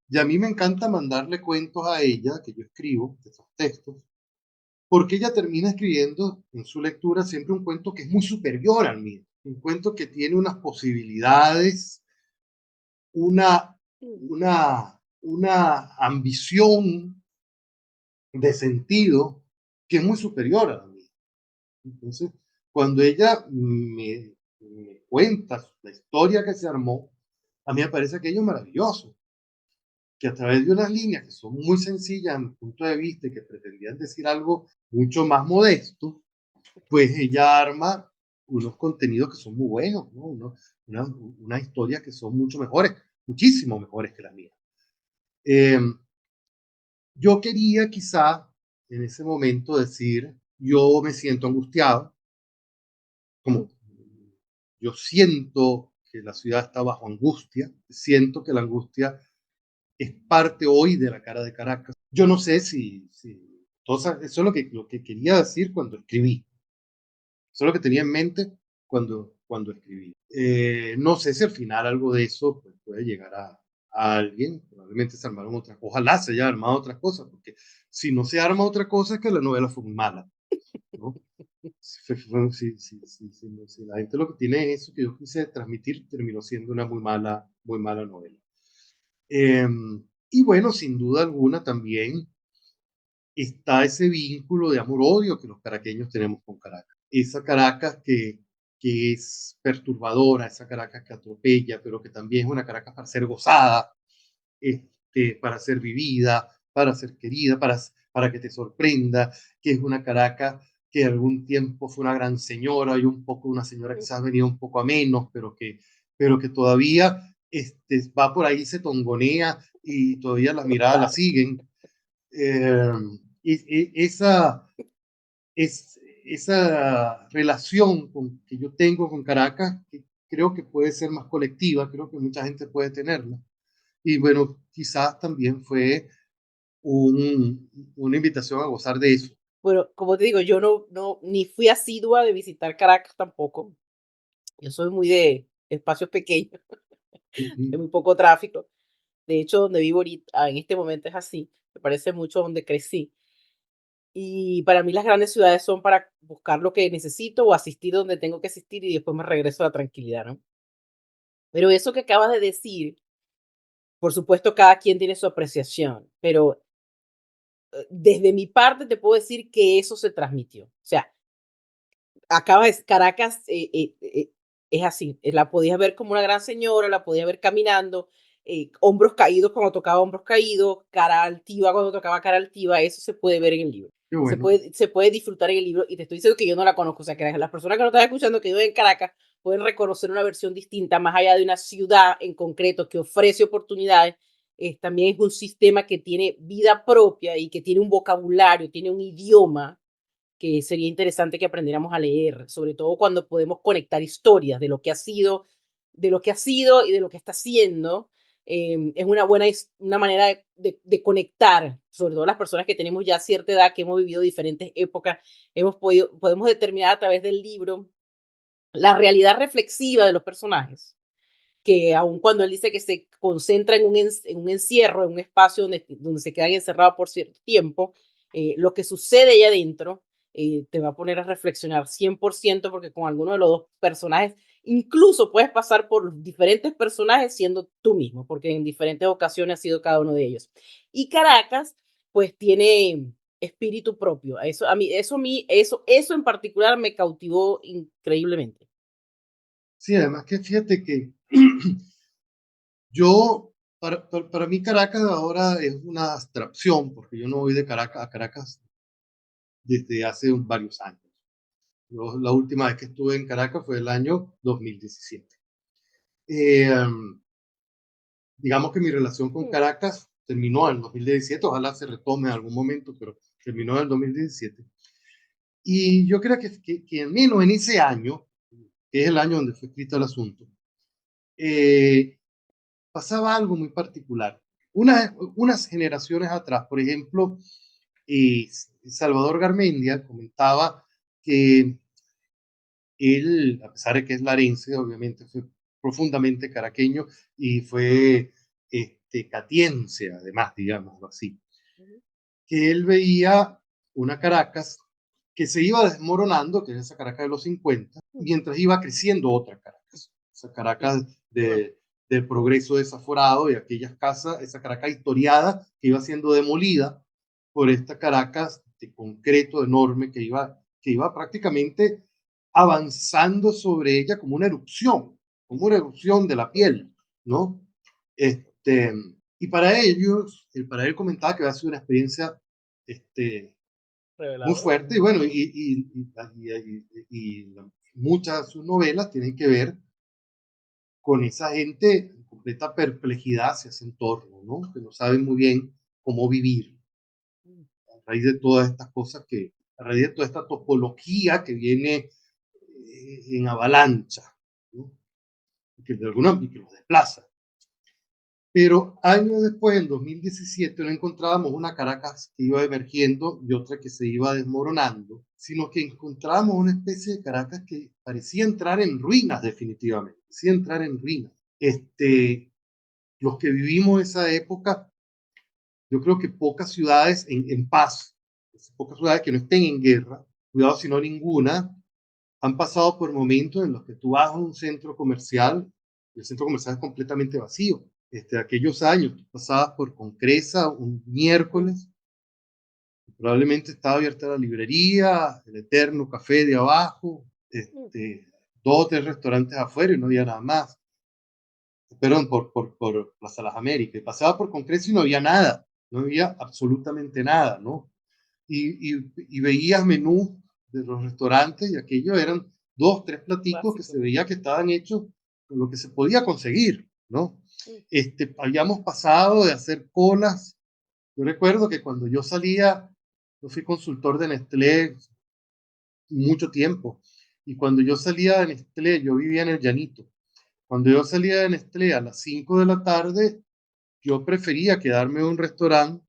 y a mí me encanta mandarle cuentos a ella, que yo escribo, esos textos, porque ella termina escribiendo en su lectura siempre un cuento que es muy superior al mío, un cuento que tiene unas posibilidades, una, una ambición de sentido que es muy superior a la mía. Entonces, cuando ella me cuenta la historia que se armó, a mí me parece aquello maravilloso, que a través de unas líneas que son muy sencillas a mi punto de vista y que pretendían decir algo mucho más modesto, pues ella arma unos contenidos que son muy buenos, ¿no? Una historias que son mucho mejores, muchísimo mejores que las mías. Yo quería quizá en ese momento decir, yo me siento angustiado, como yo siento que la ciudad está bajo angustia, siento que la angustia es parte hoy de la cara de Caracas. Yo no sé eso es lo que quería decir cuando escribí, eso es lo que tenía en mente cuando escribí. No sé si al final algo de eso pues, puede llegar a alguien, probablemente se armaron otras cosas, ojalá se haya armado otras cosas, porque si no se arma otra cosa es que la novela fue muy mala, ¿no? Si la gente lo que tiene es eso que yo quise transmitir, terminó siendo una muy mala novela. Eh, y bueno, sin duda alguna también está ese vínculo de amor-odio que los caraqueños tenemos con Caracas. Esa Caracas que es perturbadora, esa Caracas que atropella, pero que también es una Caracas para ser gozada, para ser vivida, para ser querida, para que te sorprenda, que es una Caracas que algún tiempo fue una gran señora y un poco una señora que se ha venido un poco a menos, pero que todavía va por ahí, se tongonea y todavía las miradas la siguen. Eh, esa, esa relación que yo tengo con Caracas, que creo que puede ser más colectiva, creo que mucha gente puede tenerla. Y bueno, quizás también fue una invitación a gozar de eso. Bueno, como te digo, yo ni fui asidua de visitar Caracas tampoco. Yo soy muy de espacios pequeños, de Ujú. muy poco tráfico. De hecho, donde vivo ahorita, en este momento es así. Me parece mucho donde crecí. Y para mí las grandes ciudades son para buscar lo que necesito o asistir donde tengo que asistir y después me regreso a la tranquilidad, ¿no? Pero eso que acabas de decir, por supuesto, cada quien tiene su apreciación, pero desde mi parte te puedo decir que eso se transmitió. O sea, Caracas es así, la podías ver como una gran señora, la podías ver caminando, hombros caídos cuando tocaba hombros caídos, cara altiva cuando tocaba cara altiva, eso se puede ver en el libro. Qué bueno. Se puede disfrutar en el libro y te estoy diciendo que yo no la conozco, o sea, que las personas que no están escuchando que viven en Caracas pueden reconocer una versión distinta más allá de una ciudad en concreto que ofrece oportunidades. También es un sistema que tiene vida propia y que tiene un vocabulario, tiene un idioma que sería interesante que aprendiéramos a leer, sobre todo cuando podemos conectar historias de lo que ha sido, y de lo que está haciendo. Es una manera de conectar, sobre todo las personas que tenemos ya cierta edad, que hemos vivido diferentes épocas, podemos determinar a través del libro la realidad reflexiva de los personajes, que aun cuando él dice que se concentra en un encierro, en un espacio donde se quedan encerrados por cierto tiempo, lo que sucede allá adentro te va a poner a reflexionar 100% porque con alguno de los dos personajes, incluso puedes pasar por diferentes personajes siendo tú mismo, porque en diferentes ocasiones has sido cada uno de ellos. Y Caracas, pues tiene espíritu propio. Eso en particular me cautivó increíblemente. Sí, además que fíjate que yo, para mí Caracas ahora es una abstracción, porque yo no voy de Caracas a Caracas desde hace varios años. La última vez que estuve en Caracas fue el año 2017. Eh, digamos que mi relación con Caracas terminó en el 2017, ojalá se retome en algún momento, pero terminó en el 2017. Y yo creo que al menos en ese año, que es el año donde fue escrito el asunto, eh, pasaba algo muy particular. Unas generaciones atrás, por ejemplo, Salvador Garmendia comentaba que él, a pesar de que es larense, obviamente fue profundamente caraqueño y fue catiense, además, digámoslo así, Ujú. que él veía una Caracas que se iba desmoronando, que es esa Caracas de los 50, mientras iba creciendo otra Caracas, esa Sí. Caracas del progreso desaforado y aquellas casas, esa Caracas historiada que iba siendo demolida por esta Caracas de concreto enorme que iba prácticamente avanzando sobre ella como una erupción de la piel, ¿no? Este, y para ellos, para él comentaba que había sido una experiencia este, muy Revelador. fuerte y bueno, muchas de sus novelas tienen que ver con esa gente en completa perplejidad hacia ese entorno, ¿no? Que no saben muy bien cómo vivir Mm. a raíz de todas estas cosas a raíz de toda esta topología que viene en avalancha, ¿no? Y que los desplaza. Pero años después, en 2017, no encontrábamos una Caracas que iba emergiendo y otra que se iba desmoronando, sino que encontrábamos una especie de Caracas que parecía entrar en ruinas definitivamente, parecía entrar en ruinas. Los que vivimos esa época, yo creo que pocas ciudades en paz, pocas ciudades que no estén en guerra, cuidado si no ninguna, han pasado por momentos en los que tú vas a un centro comercial y el centro comercial es completamente vacío. Aquellos años, tú pasabas por Concresa un miércoles, probablemente estaba abierta la librería, el eterno café de abajo, dos o tres restaurantes afuera y no había nada más. Perdón, por Plaza Las Américas. Y pasaba por Concresa y no había nada, no había absolutamente nada, ¿no? Y veías menú de los restaurantes y aquellos eran dos, tres platicos que Básico. se veía que estaban hechos con lo que se podía conseguir, ¿no? Mm. Habíamos pasado de hacer colas. Yo recuerdo que cuando yo fui consultor de Nestlé mucho tiempo, y cuando yo salía de Nestlé, yo vivía en el Llanito. Cuando yo salía de Nestlé a las 5 de la tarde, yo prefería quedarme en un restaurante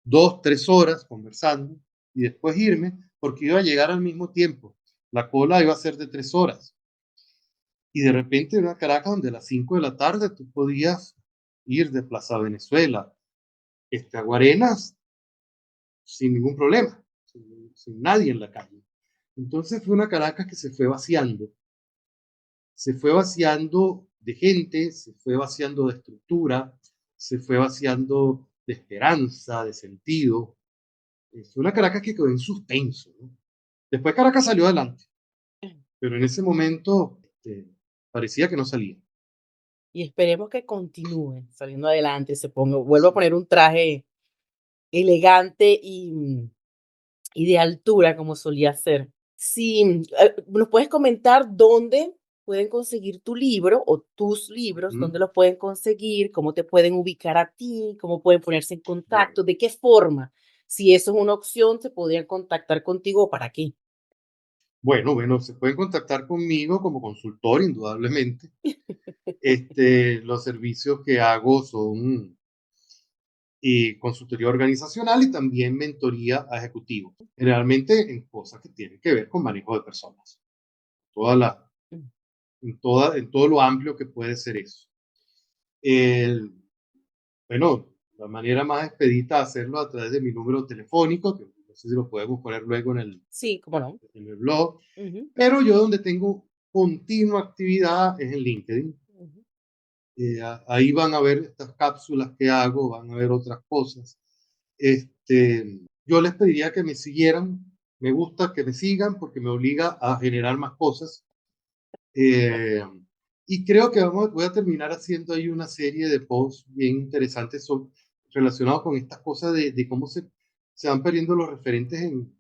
2, 3 horas conversando y después irme porque iba a llegar al mismo tiempo. La cola iba a ser de 3 horas. Y de repente en una Caracas donde a las 5 de la tarde tú podías ir de Plaza Venezuela a Guarenas sin ningún problema, sin nadie en la calle. Entonces fue una Caracas que se fue vaciando de gente, se fue vaciando de estructura, se fue vaciando de esperanza, de sentido. Fue una Caracas que quedó en suspenso, ¿no? Después Caracas salió adelante, pero en ese momento parecía que no salía. Y esperemos que continúe saliendo adelante, se ponga vuelva a Sí. poner un traje elegante y de altura como solía ser. Sí, ¿nos puedes comentar dónde pueden conseguir tu libro o tus libros? Ujú. ¿Dónde los pueden conseguir? ¿Cómo te pueden ubicar a ti? ¿Cómo pueden ponerse en Bueno, contacto? ¿De qué forma? Si eso es una opción, se podrían contactar contigo o para qué. bueno, se pueden contactar conmigo como consultor, indudablemente. Los servicios que hago son consultoría organizacional y también mentoría a ejecutivos, generalmente en cosas que tienen que ver con manejo de personas, toda la, Mm. en todo lo amplio que puede ser eso. El, bueno, la manera más expedita de hacerlo a través de mi número telefónico, que no sé si lo podemos poner luego Sí, cómo no. en el blog, Ujú, pero yo donde tengo continua actividad es en LinkedIn. ujú. Ahí van a ver estas cápsulas que hago, van a ver otras cosas. Yo les pediría que me siguieran, me gusta que me sigan porque me obliga a generar más cosas. Eh, y creo que voy a terminar haciendo ahí una serie de posts bien interesantes relacionados con estas cosas de cómo se van perdiendo los referentes en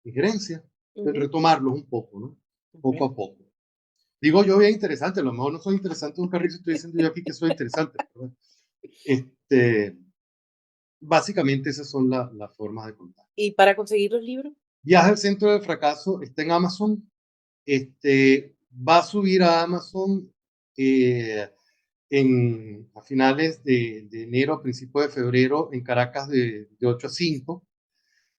gerencia, de Ujú. retomarlos un poco, ¿no? Poco Okey. a poco. Digo yo bien interesante, a lo mejor no soy interesante un carrizo, estoy diciendo yo aquí que soy interesante. Pero bueno, este, básicamente esas son las formas de contar. ¿Y para conseguir los libros? Viaje al centro del fracaso está en Amazon. Va a subir a Amazon. a finales de enero, a principios de febrero, en Caracas de 8 a 5.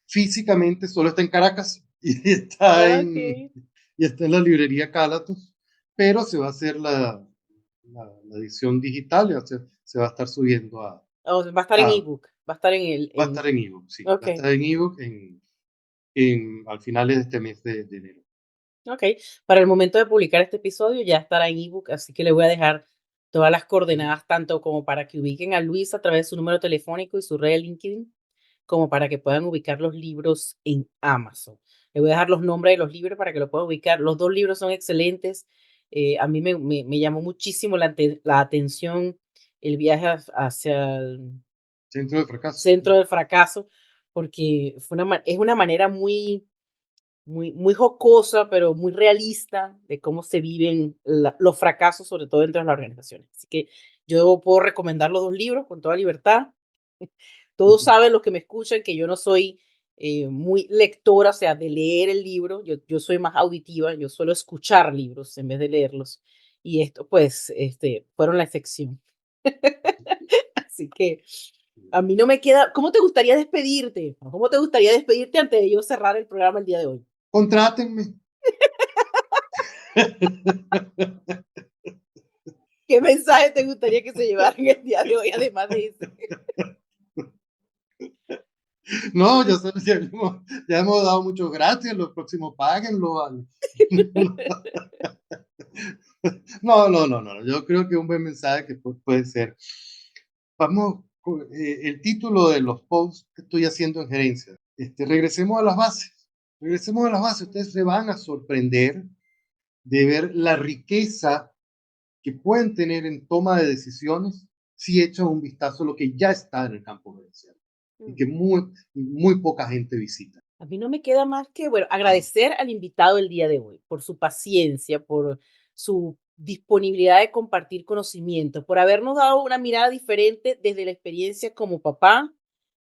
Físicamente solo está en Caracas y Ok. está en la librería Cálatos, pero se va a hacer la edición digital, se va a estar subiendo Va a estar en a ebook, va a estar en el, va a estar en ebook, sí, va a ok, estar en ebook al finales de este mes de enero. ok. Para el momento de publicar este episodio ya estará en ebook, así que le voy a dejar todas las Ujú. coordenadas, tanto como para que ubiquen a Luis a través de su número telefónico y su red de LinkedIn, como para que puedan ubicar los libros en Amazon. Le voy a dejar los nombres de los libros para que lo puedan ubicar. Los dos libros son excelentes. A mí me llamó muchísimo la atención el viaje hacia el Centro de fracaso. centro del fracaso, porque es una manera muy jocosa, pero muy realista de cómo se viven los fracasos, sobre todo dentro de las organizaciones. Así que yo puedo recomendar los dos libros con toda libertad. Todos Ujú. saben los que me escuchan que yo no soy muy lectora, o sea, de leer el libro, yo soy más auditiva, yo suelo escuchar libros en vez de leerlos. Y esto, pues, fueron la excepción. Así que a mí no me queda. ¿Cómo te gustaría despedirte? ¿Cómo te gustaría despedirte antes de yo cerrar el programa el día de hoy? Contrátenme. ¿Qué mensaje te gustaría que se llevaran el día de hoy, además de ese? No, ya hemos dado muchos gracias, los próximos páguenlo, vale. No, no, no, no, yo creo que un buen mensaje que puede ser, vamos, el título de los posts que estoy haciendo en gerencia, regresemos a las bases, regresemos a las bases, ustedes se van a sorprender de ver la riqueza que pueden tener en toma de decisiones si echan un vistazo a lo que ya está en el campo gerencial y Mm. que muy poca gente visita. A mí no me queda más que, bueno, agradecer al invitado el día de hoy por su paciencia, por su disponibilidad de compartir conocimiento, por habernos dado una mirada diferente desde la experiencia como papá,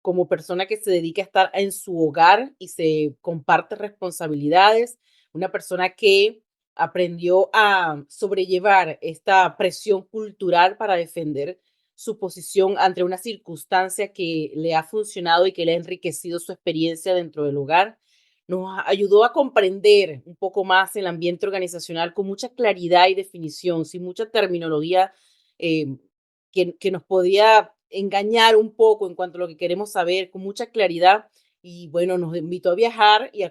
como persona que se dedica a estar en su hogar y se comparte responsabilidades, una persona que aprendió a sobrellevar esta presión cultural para defender su posición ante una circunstancia que le ha funcionado y que le ha enriquecido su experiencia dentro del hogar. Nos ayudó a comprender un poco más el ambiente organizacional con mucha claridad y definición, sin mucha terminología eh, que nos podía engañar un poco en cuanto a lo que queremos saber, con mucha claridad. Y bueno, nos invitó a viajar y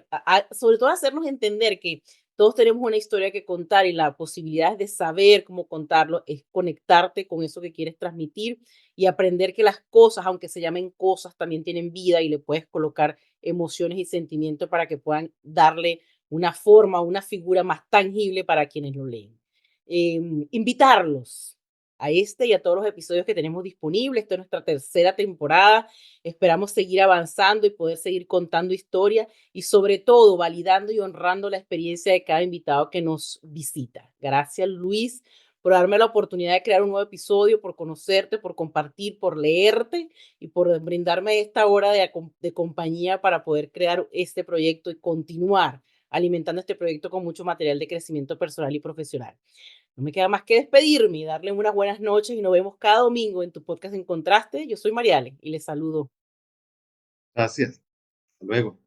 sobre todo a hacernos entender que todos tenemos una historia que contar y la posibilidad de saber cómo contarlo es conectarte con eso que quieres transmitir y aprender que las cosas, aunque se llamen cosas, también tienen vida y le puedes colocar emociones y sentimientos para que puedan darle una forma, una figura más tangible para quienes lo leen. Invitarlos a este y a todos los episodios que tenemos disponibles. Esta es nuestra tercera temporada. Esperamos seguir avanzando y poder seguir contando historias y sobre todo validando y honrando la experiencia de cada invitado que nos visita. Gracias, Luis, por darme la oportunidad de crear un nuevo episodio, por conocerte, por compartir, por leerte y por brindarme esta hora de compañía para poder crear este proyecto y continuar alimentando este proyecto con mucho material de crecimiento personal y profesional. No me queda más que despedirme y darle unas buenas noches y nos vemos cada domingo en tu podcast En Contraste. Yo soy Mariale y les saludo. Gracias. Hasta luego.